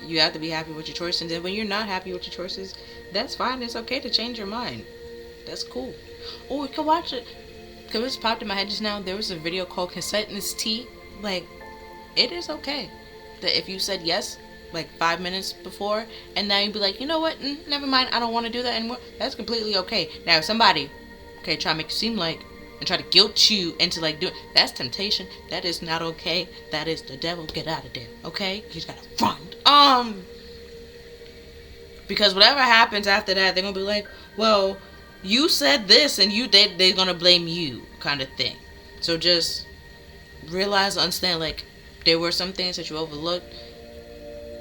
you have to be happy with your choices. And then when you're not happy with your choices, that's fine. It's okay to change your mind. That's cool. Oh, you can watch it. Because it just popped in my head just now. There was a video called "Consent is Tea." Like, it is okay that if you said yes like 5 minutes before, and now you'd be like, you know what, never mind, I don't want to do that anymore. That's completely okay. Now if somebody try to make you seem like and try to guilt you into like doing, that's temptation. That is not okay. That is the devil. Get out of there, okay? You just gotta run. Because whatever happens after that, they're gonna be like, well, you said this and they're gonna blame you, kind of thing. So just realize, understand, like, there were some things that you overlooked,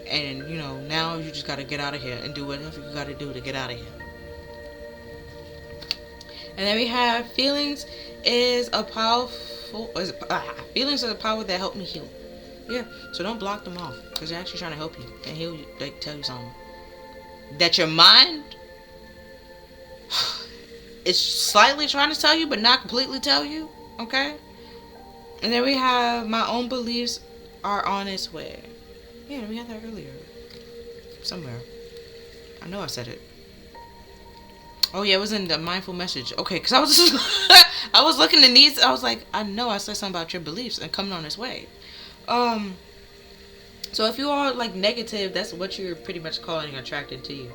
and you know, now you just gotta get out of here and do whatever you gotta do to get out of here. And then we have feelings is a power that help me heal. Yeah, so don't block them off, because they're actually trying to help you and heal you, like tell you something that your mind is slightly trying to tell you, but not completely tell you. Okay. And then we have my own beliefs are on its way. Yeah, we had that earlier somewhere. I know I said it. Oh yeah, it was in the mindful message. Okay, because I was just I was looking in these. I was like, I know I said something about your beliefs and coming on its way. So if you are like negative, that's what you're pretty much calling attracted to you.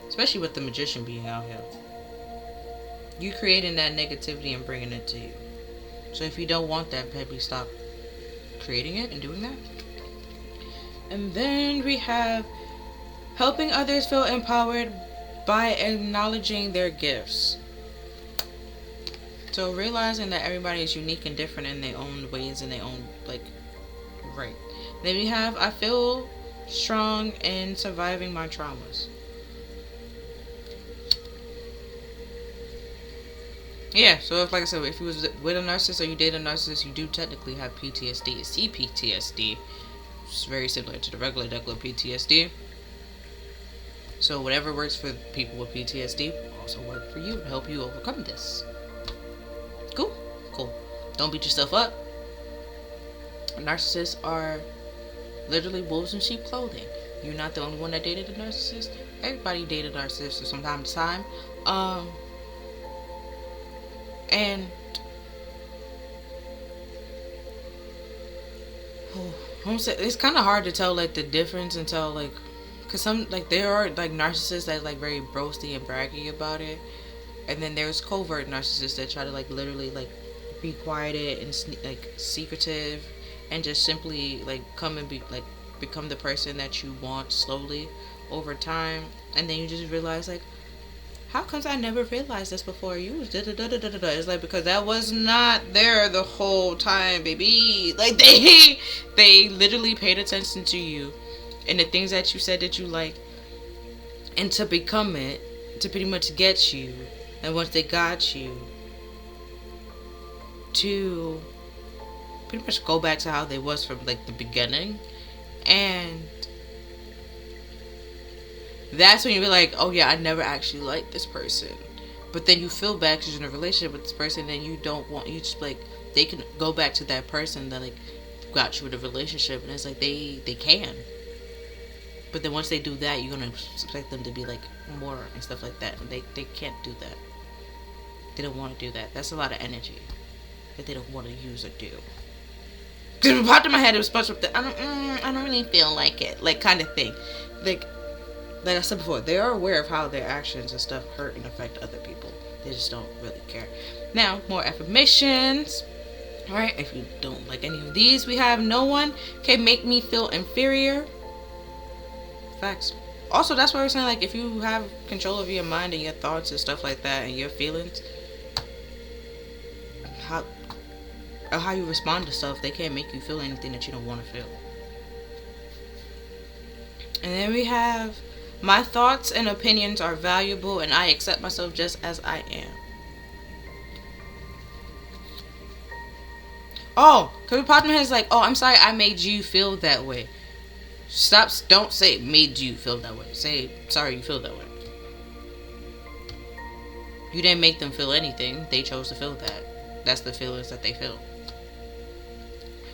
Especially with the magician being out here. You creating that negativity and bringing it to you. So if you don't want that, maybe stop creating it and doing that. And then we have helping others feel empowered by acknowledging their gifts. So realizing that everybody is unique and different in their own ways and their own right. Then we have I feel strong in surviving my traumas. Yeah, so if, like I said, if you was with a narcissist or you date a narcissist, you do technically have PTSD. It's CPTSD. It's very similar to the regular PTSD. So whatever works for people with PTSD will also work for you and help you overcome this. Cool? Cool. Don't beat yourself up. Narcissists are literally wolves in sheep clothing. You're not the only one that dated a narcissist. Everybody dated a narcissist from time to time. And it's kind of hard to tell like the difference until like, cause some like there are like narcissists that like very boasty and braggy about it, and then there's covert narcissists that try to like literally like be quieted and like secretive, and just simply like come and be like become the person that you want slowly over time, and then you just realize like, how comes I never realized this before? It's like, because that was not there the whole time, baby. Like they literally paid attention to you and the things that you said that you like, and to become it, to pretty much get you. And once they got you, to pretty much go back to how they was from like the beginning. And that's when you be like, oh yeah, I never actually liked this person. But then you feel bad because you're in a relationship with this person, and you don't want, you just like, they can go back to that person that like got you in a relationship, and it's like they can. But then once they do that, you're gonna expect them to be like more and stuff like that, and they can't do that. They don't want to do that. That's a lot of energy that they don't want to use or do. Because it popped in my head, it was supposed to, I don't really feel like it, like kind of thing. Like I said before, they are aware of how their actions and stuff hurt and affect other people. They just don't really care. Now, more affirmations. Alright, if you don't like any of these, we have no one can make me feel inferior. Facts. Also, that's why we're saying, like, if you have control of your mind and your thoughts and stuff like that and your feelings, how you respond to stuff, they can't make you feel anything that you don't want to feel. And then we have, my thoughts and opinions are valuable and I accept myself just as I am. Oh, because we popped in my head, like, oh, I'm sorry I made you feel that way. Stop, don't say made you feel that way. Say, sorry you feel that way. You didn't make them feel anything. They chose to feel that. That's the feelings that they feel.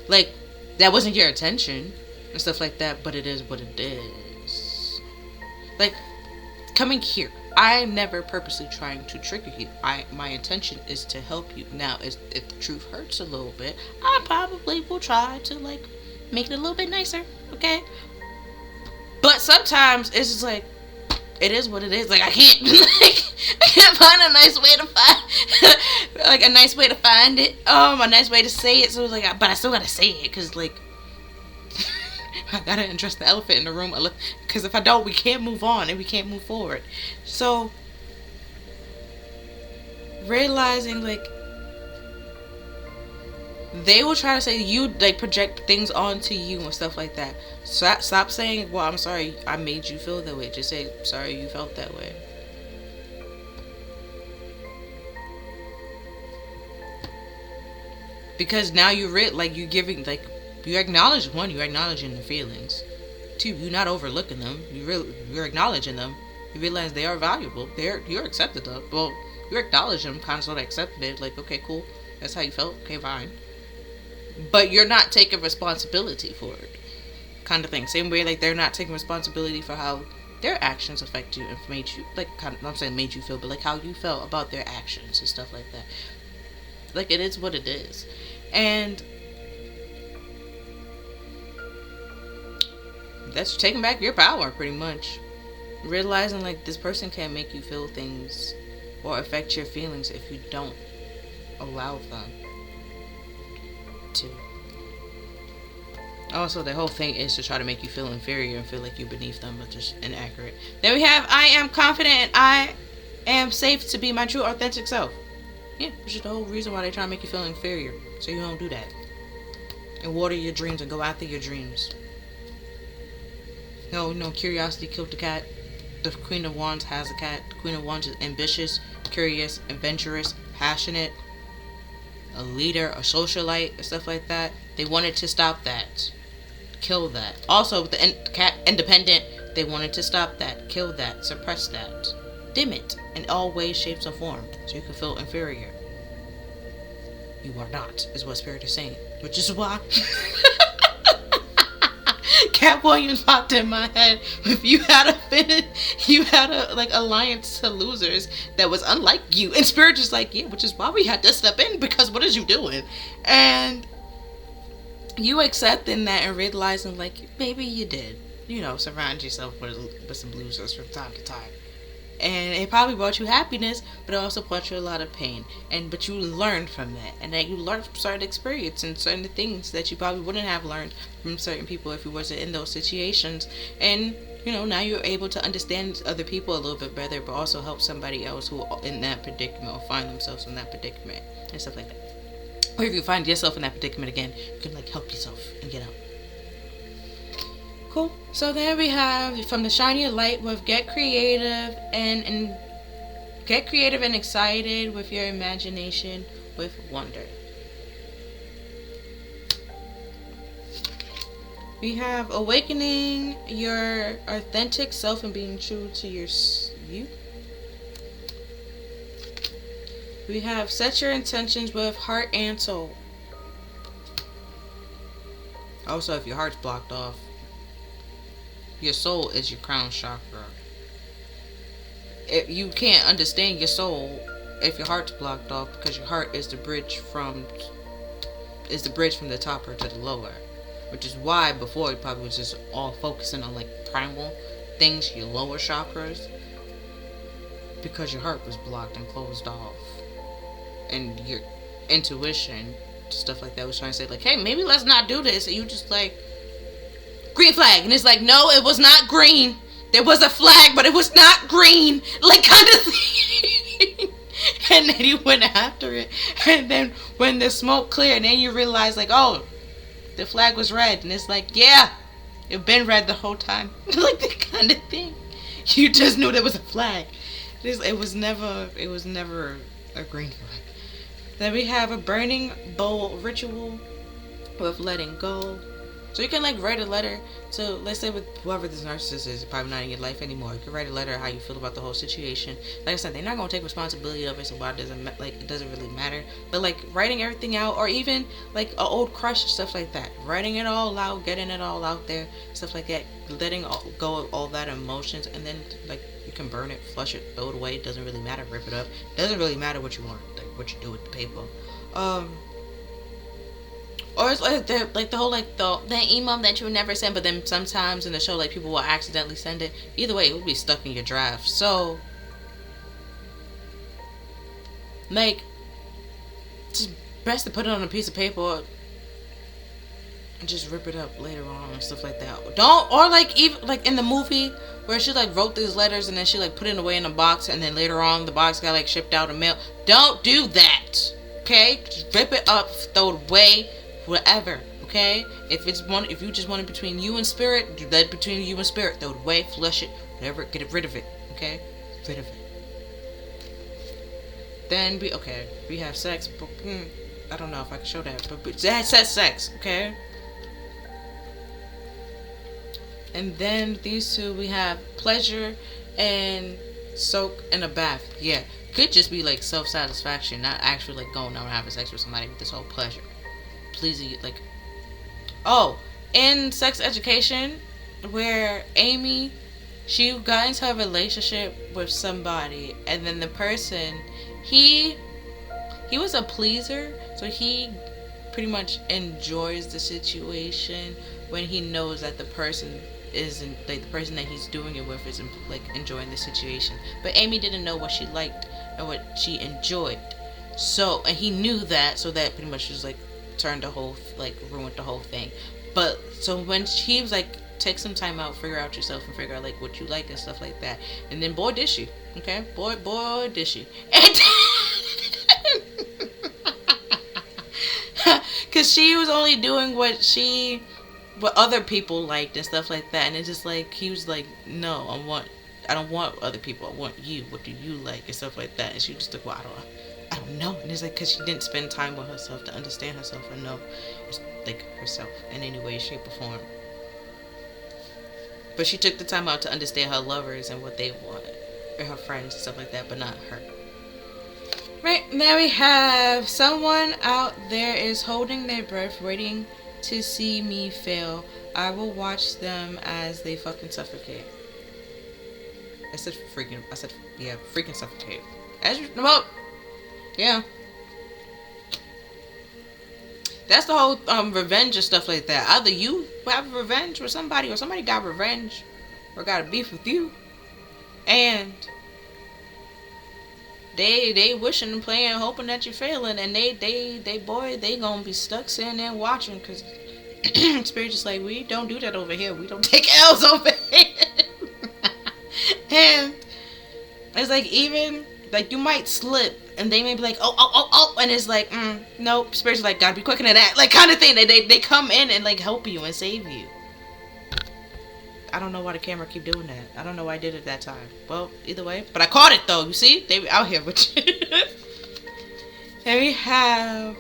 Like, that wasn't your intention and stuff like that, but it is what it is. Like, coming here, I'm never purposely trying to trigger you. My intention is to help you. Now, if the truth hurts a little bit, I probably will try to, like, make it a little bit nicer, okay? But sometimes it's just like, it is what it is. Like, I can't, I can't find a nice way to find, like, a nice way to find it. A nice way to say it. So it's like, but I still gotta say it, cause like, I gotta address the elephant in the room. Cause if I don't, we can't move on and we can't move forward. So, realizing like, they will try to say you, like, project things onto you and stuff like that. Stop saying, well, I'm sorry I made you feel that way. Just say, sorry you felt that way. Because now you're like, you're giving, like, You're acknowledging, one, you're acknowledging the feelings. Two, you're not overlooking them. You're acknowledging them. You realize they are valuable. You're accepted of. Well, you're acknowledging them, kind of sort of accepted it. Like, okay, cool. That's how you felt. Okay, fine. But you're not taking responsibility for it. Kind of thing. Same way, like, they're not taking responsibility for how their actions affect you and made you, like, kind of, I'm saying made you feel, but like how you felt about their actions and stuff like that. Like, it is what it is. And that's taking back your power, pretty much. Realizing, like, this person can't make you feel things or affect your feelings if you don't allow them to. Also, the whole thing is to try to make you feel inferior and feel like you're beneath them, which is inaccurate. Then we have, I am confident and I am safe to be my true authentic self. Yeah, which is the whole reason why they try to make you feel inferior, so you don't do that. And water your dreams and go after your dreams. No, curiosity killed the cat. The Queen of Wands has a cat. The Queen of Wands is ambitious, curious, adventurous, passionate, a leader, a socialite, and stuff like that. They wanted to stop that. Kill that. Also, with the cat independent, they wanted to stop that, kill that, suppress that, dim it in all ways, shapes, or form, so you can feel inferior. You are not, is what Spirit is saying, which is why Cat Williams popped in my head. If you had a like alliance to losers that was unlike you, and Spirit just like, yeah, which is why we had to step in, because what is you doing? And you accepting that and realizing, like, maybe you did, surround yourself with some losers from time to time. And it probably brought you happiness, but it also brought you a lot of pain. But you learned from that. And that you learned from certain experience and certain things that you probably wouldn't have learned from certain people if you wasn't in those situations. And, now you're able to understand other people a little bit better, but also help somebody else who are in that predicament or find themselves in that predicament and stuff like that. Or if you find yourself in that predicament again, you can, like, help yourself and get out. Cool. So there we have from the shiny light with get creative and excited with your imagination with wonder. We have awakening your authentic self and being true to you. We have set your intentions with heart and soul. Also, if your heart's blocked off, your soul is your crown chakra. If you can't understand your soul if your heart's blocked off, because your heart is the bridge from the topper to the lower, which is why before it probably was just all focusing on, like, primal things, your lower chakras, because your heart was blocked and closed off, and your intuition, stuff like that, was trying to say, like, hey, maybe let's not do this, and you just like, green flag, and it's like, no, it was not green. There was a flag, but it was not green, like, kind of thing. And then you went after it, and then when the smoke cleared, then you realize, like, oh, the flag was red, and it's like, yeah, it's been red the whole time. Like, that kind of thing. You just knew there was a flag. It was never a green flag. Then we have a burning bowl ritual with letting go. So you can, like, write a letter to, let's say, with whoever this narcissist is, probably not in your life anymore. You can write a letter how you feel about the whole situation. Like I said, they're not going to take responsibility of it, so why it doesn't really matter. But, like, writing everything out, or even, like, an old crush or stuff like that. Writing it all out, getting it all out there, stuff like that. Letting go of all that emotions, and then, like, you can burn it, flush it, throw it away. It doesn't really matter. Rip it up. It doesn't really matter what you want, like, what you do with the paper. Or it's like the whole, like, the email that you would never send, but then sometimes in the show, like, people will accidentally send it. Either way, it would be stuck in your draft. So, like, just best to put it on a piece of paper and just rip it up later on and stuff like that. Or like, even like in the movie where she, like, wrote these letters and then she, like, put it away in a box, and then later on the box got, like, shipped out in mail. Don't do that, okay? Just rip it up, throw it away. Whatever, okay? If you just want it between you and Spirit, do that between you and Spirit. Throw it away, flush it, whatever, get rid of it, okay? Rid of it. Then we have sex. But, I don't know if I can show that, but that says sex, okay? And then these two, we have pleasure and soak in a bath. Yeah, could just be like self-satisfaction, not actually like going out and having sex with somebody with this whole pleasure. Pleasing, like, oh, in sex education, where Amy, she got into a relationship with somebody, and then the person, he was a pleaser, so he pretty much enjoys the situation when he knows that the person isn't, like, the person that he's doing it with isn't like enjoying the situation. But Amy didn't know what she liked and what she enjoyed, so, and he knew that, so that pretty much just like turned the whole, like, ruined the whole thing. But so when he was like, take some time out, figure out yourself, and figure out like what you like and stuff like that, and then boy did she, okay, boy did she, and because she was only doing what other people liked and stuff like that, and it's just like, he was like, no, I don't want other people, I want you, what do you like and stuff like that. And she just like, well, I don't know. And it's like, because she didn't spend time with herself to understand herself and know, like, herself in any way, shape, or form. But she took the time out to understand her lovers and what they wanted, or her friends and stuff like that, but not her. Right, now we have someone out there is holding their breath, waiting to see me fail. I will watch them as they fucking suffocate. I said freaking suffocate. As you know, yeah. That's the whole revenge and stuff like that. Either you have revenge with somebody, or somebody got revenge or got a beef with you, and they wishing and praying, hoping that you're failing, and they gonna be stuck sitting there watching, because Spirit just like, we don't do that over here. We don't take L's over here. And it's like, even like, you might slip and they may be like, oh, and it's like, nope, Spirit's like, gotta be quicker than that, like, kind of thing. They come in and like help you and save you. I don't know why the camera keep doing that. I don't know why I did it that time. Well, either way, but I caught it though. You see, they were out here with you. Here we have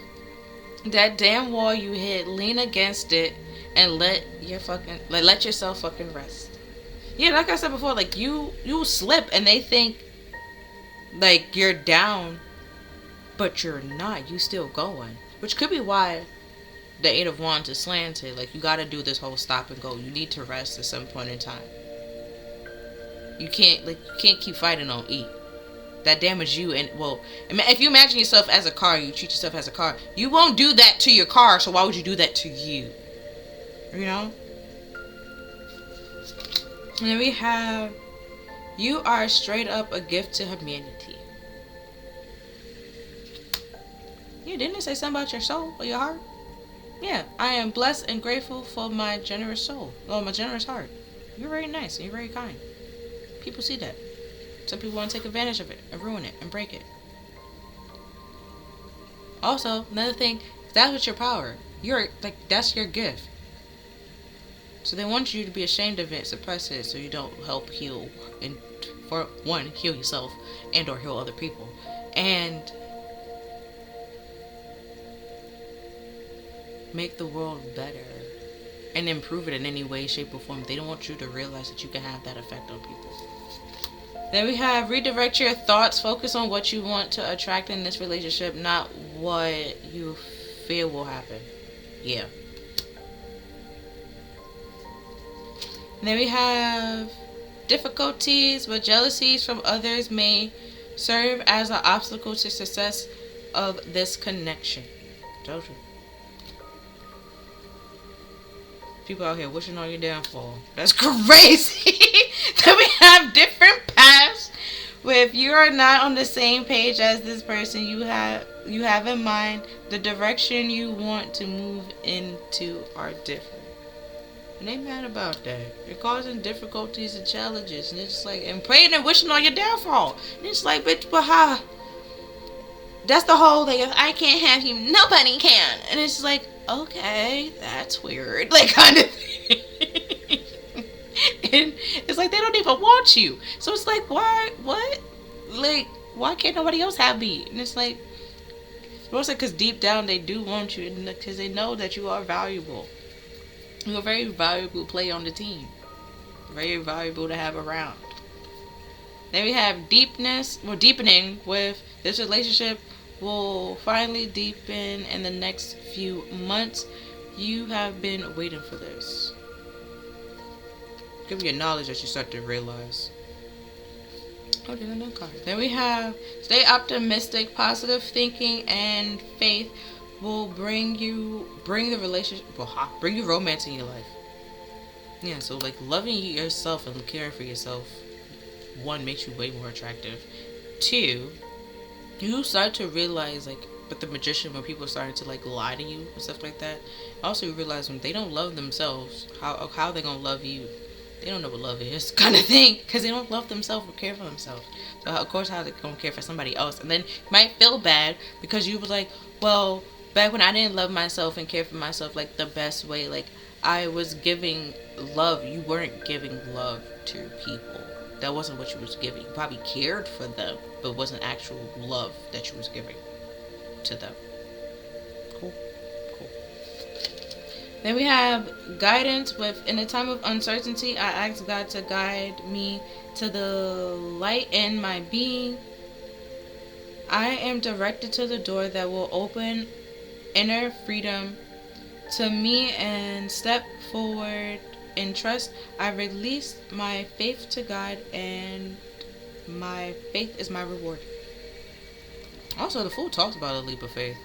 that damn wall you hit. Lean against it and let yourself fucking rest. Yeah, like I said before, like, you slip and they think like you're down, but you're not. You still going, which could be why the Eight of Wands is slanted. Like, you gotta do this whole stop and go. You need to rest at some point in time. You can't keep fighting on E. That damage you. And, well, if you imagine yourself as a car, you treat yourself as a car, you won't do that to your car, so why would you do that to you? You know? And then we have, you are straight up a gift to humanity. Yeah, didn't it say something about your soul or your heart? Yeah, I am blessed and grateful for my generous soul. Oh, my generous heart. You're very nice and you're very kind. People see that. Some people want to take advantage of it and ruin it and break it. Also, another thing, that's what's your power. You're like, that's your gift. So they want you to be ashamed of it, suppress it, so you don't help heal, and for one, heal yourself and or heal other people. And make the world better and improve it in any way, shape, or form. They don't want you to realize that you can have that effect on people. Then we have redirect your thoughts. Focus on what you want to attract in this relationship, not what you fear will happen. Yeah. And then we have difficulties, but jealousies from others may serve as an obstacle to success of this connection. Told you. People out here wishing on your downfall. That's crazy. Then we have different paths. Where if you are not on the same page as this person, you have in mind the direction you want to move into are different. And they mad about that. You're causing difficulties and challenges, and it's like, and praying and wishing on your downfall. And it's like, bitch, but how? That's the whole thing. If I can't have you, nobody can. And it's like, okay, that's weird. Like, kind of thing. And it's like, they don't even want you. So it's like, why? What? Like, why can't nobody else have me? And it's like, mostly because deep down they do want you, because they know that you are valuable. You're a very valuable player on the team. Very valuable to have around. Then we have deepening with this relationship will finally deepen in the next few months. You have been waiting for this. Give you a knowledge that you start to realize. Okay, another card. Then we have stay optimistic, positive thinking, and faith will bring you romance in your life. Yeah, so like loving yourself and caring for yourself, one, makes you way more attractive. Two, you start to realize like with the magician, when people are starting to like lie to you and stuff like that, also you realize when they don't love themselves, how they gonna love you. They don't know what love is, kind of thing, because they don't love themselves or care for themselves. So of course how they gonna care for somebody else. And then you might feel bad because you was like, well, back when I didn't love myself and care for myself like the best way, like I was giving love, you weren't giving love to people. That wasn't what you was giving. You probably cared for them, but it wasn't actual love that you was giving to them. Cool. Then we have guidance with, in a time of uncertainty, I ask God to guide me to the light in my being. I am directed to the door that will open inner freedom to me and step forward in trust. I release my faith to God, and my faith is my reward. Also, the Fool talks about a leap of faith.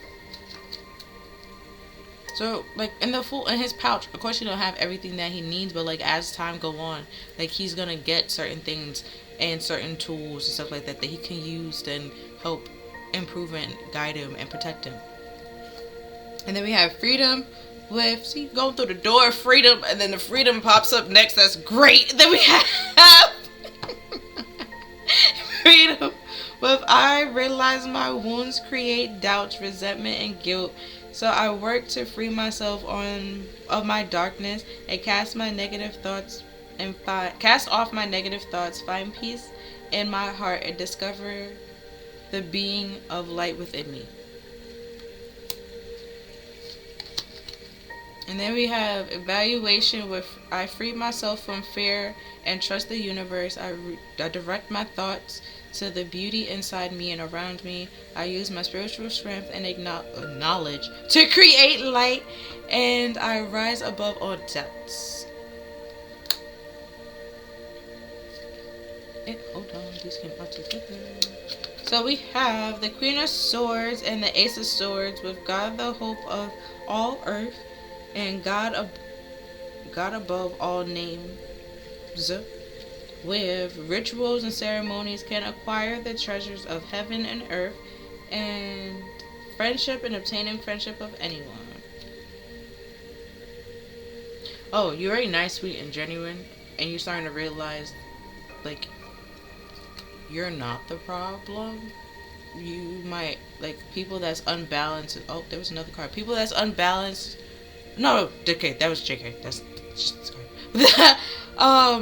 So, like, in his pouch, of course, you don't have everything that he needs, but, like, as time go on, like, he's gonna get certain things and certain tools and stuff like that he can use to help improve and guide him and protect him. And then we have freedom with, see, going through the door of freedom, and then the freedom pops up next. That's great. Then we have freedom with, I realize my wounds create doubts, resentment, and guilt. So I work to free myself of my darkness and cast off my negative thoughts, find peace in my heart, and discover the being of light within me. And then we have evaluation with, I free myself from fear and trust the universe. I direct my thoughts to the beauty inside me and around me. I use my spiritual strength and knowledge to create light, and I rise above all doubts. Hold on, these came out together. So we have the Queen of Swords and the Ace of Swords with God, the hope of all earth, and God above all names. With rituals and ceremonies can acquire the treasures of heaven and earth, and friendship and obtaining friendship of anyone. Oh, you're very nice, sweet, and genuine, and you're starting to realize, like, you're not the problem. You might, like, people that's unbalanced. Oh, there was another card. People that's unbalanced. No, okay, that was JK. That's sorry.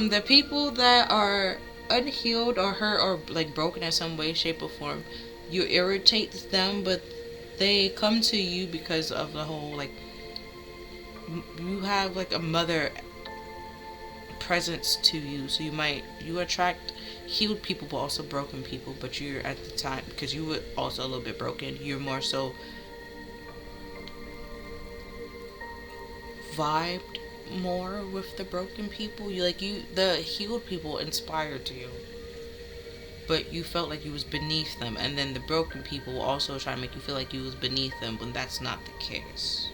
The people that are unhealed or hurt or like broken in some way, shape, or form, you irritate them, but they come to you because of the whole, like, you have like a mother presence to you, so you attract healed people but also broken people, but you're at the time, because you were also a little bit broken, you're more so vibed more with the broken people. The healed people inspired you, but you felt like you was beneath them, and then the broken people also try to make you feel like you was beneath them when that's not the case.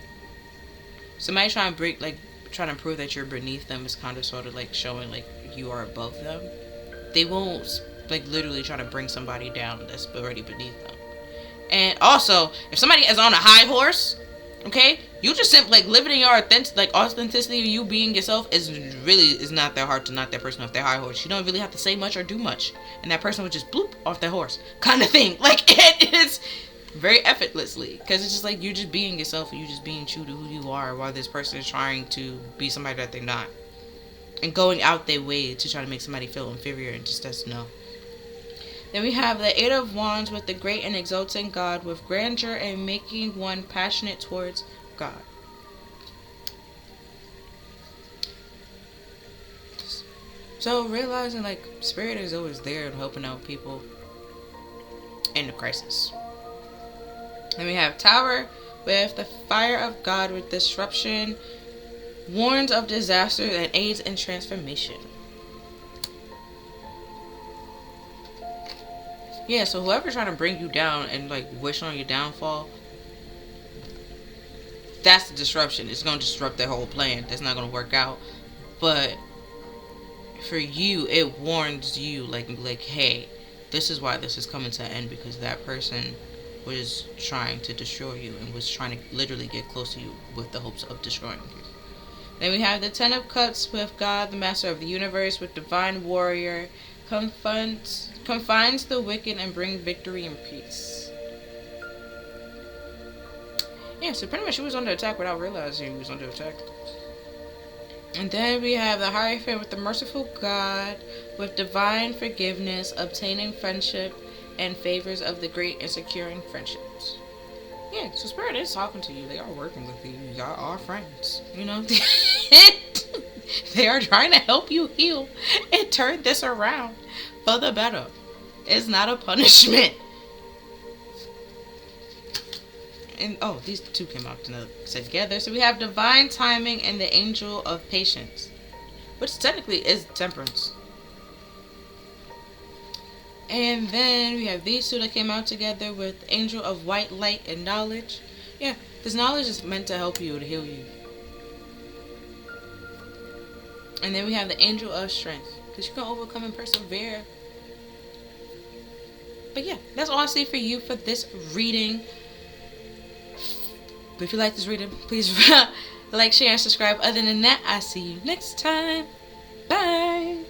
Somebody trying to prove that you're beneath them is kind of sort of like showing like you are above them. They won't like literally try to bring somebody down that's already beneath them. And also, if somebody is on a high horse, okay, you just simply like living in your authenticity of you being yourself is not that hard to knock that person off their high horse. You don't really have to say much or do much, and that person would just bloop off their horse, kind of thing. Like, it is very effortlessly, because it's just like you're just being yourself and you're just being true to who you are, while this person is trying to be somebody that they're not, and going out their way to try to make somebody feel inferior and just doesn't know. Then we have the Eight of Wands with the great and exalting God, with grandeur and making one passionate towards God. So realizing like spirit is always there and helping out people in the crisis. And we have Tower with the fire of God with disruption, warns of disaster, and aids in transformation. Yeah, so whoever's trying to bring you down and like wish on your downfall, that's the disruption. It's going to disrupt their whole plan. That's not going to work out. But for you, it warns you like, hey, this is why this is coming to an end, because that person was trying to destroy you and was trying to literally get close to you with the hopes of destroying you. Then we have the Ten of Cups with God, the Master of the Universe, with Divine Warrior, confines the wicked and bring victory and peace. Yeah, so pretty much he was under attack without realizing he was under attack. And then we have the Hierophant with the Merciful God, with divine forgiveness, obtaining friendship, and favors of the great and securing friendships. Yeah, so Spirit is talking to you. They are working with you. Y'all are friends. You know? They are trying to help you heal and turn this around for the better. It's not a punishment. And these two came out together. So we have divine timing and the angel of patience, which technically is temperance. And then we have these two that came out together with angel of white light and knowledge. Yeah, this knowledge is meant to help you, to heal you. And then we have the angel of strength, because you can overcome and persevere. But yeah, that's all I see for you for this reading. But if you like this reading, please like, share, and subscribe. Other than that, I see you next time. Bye.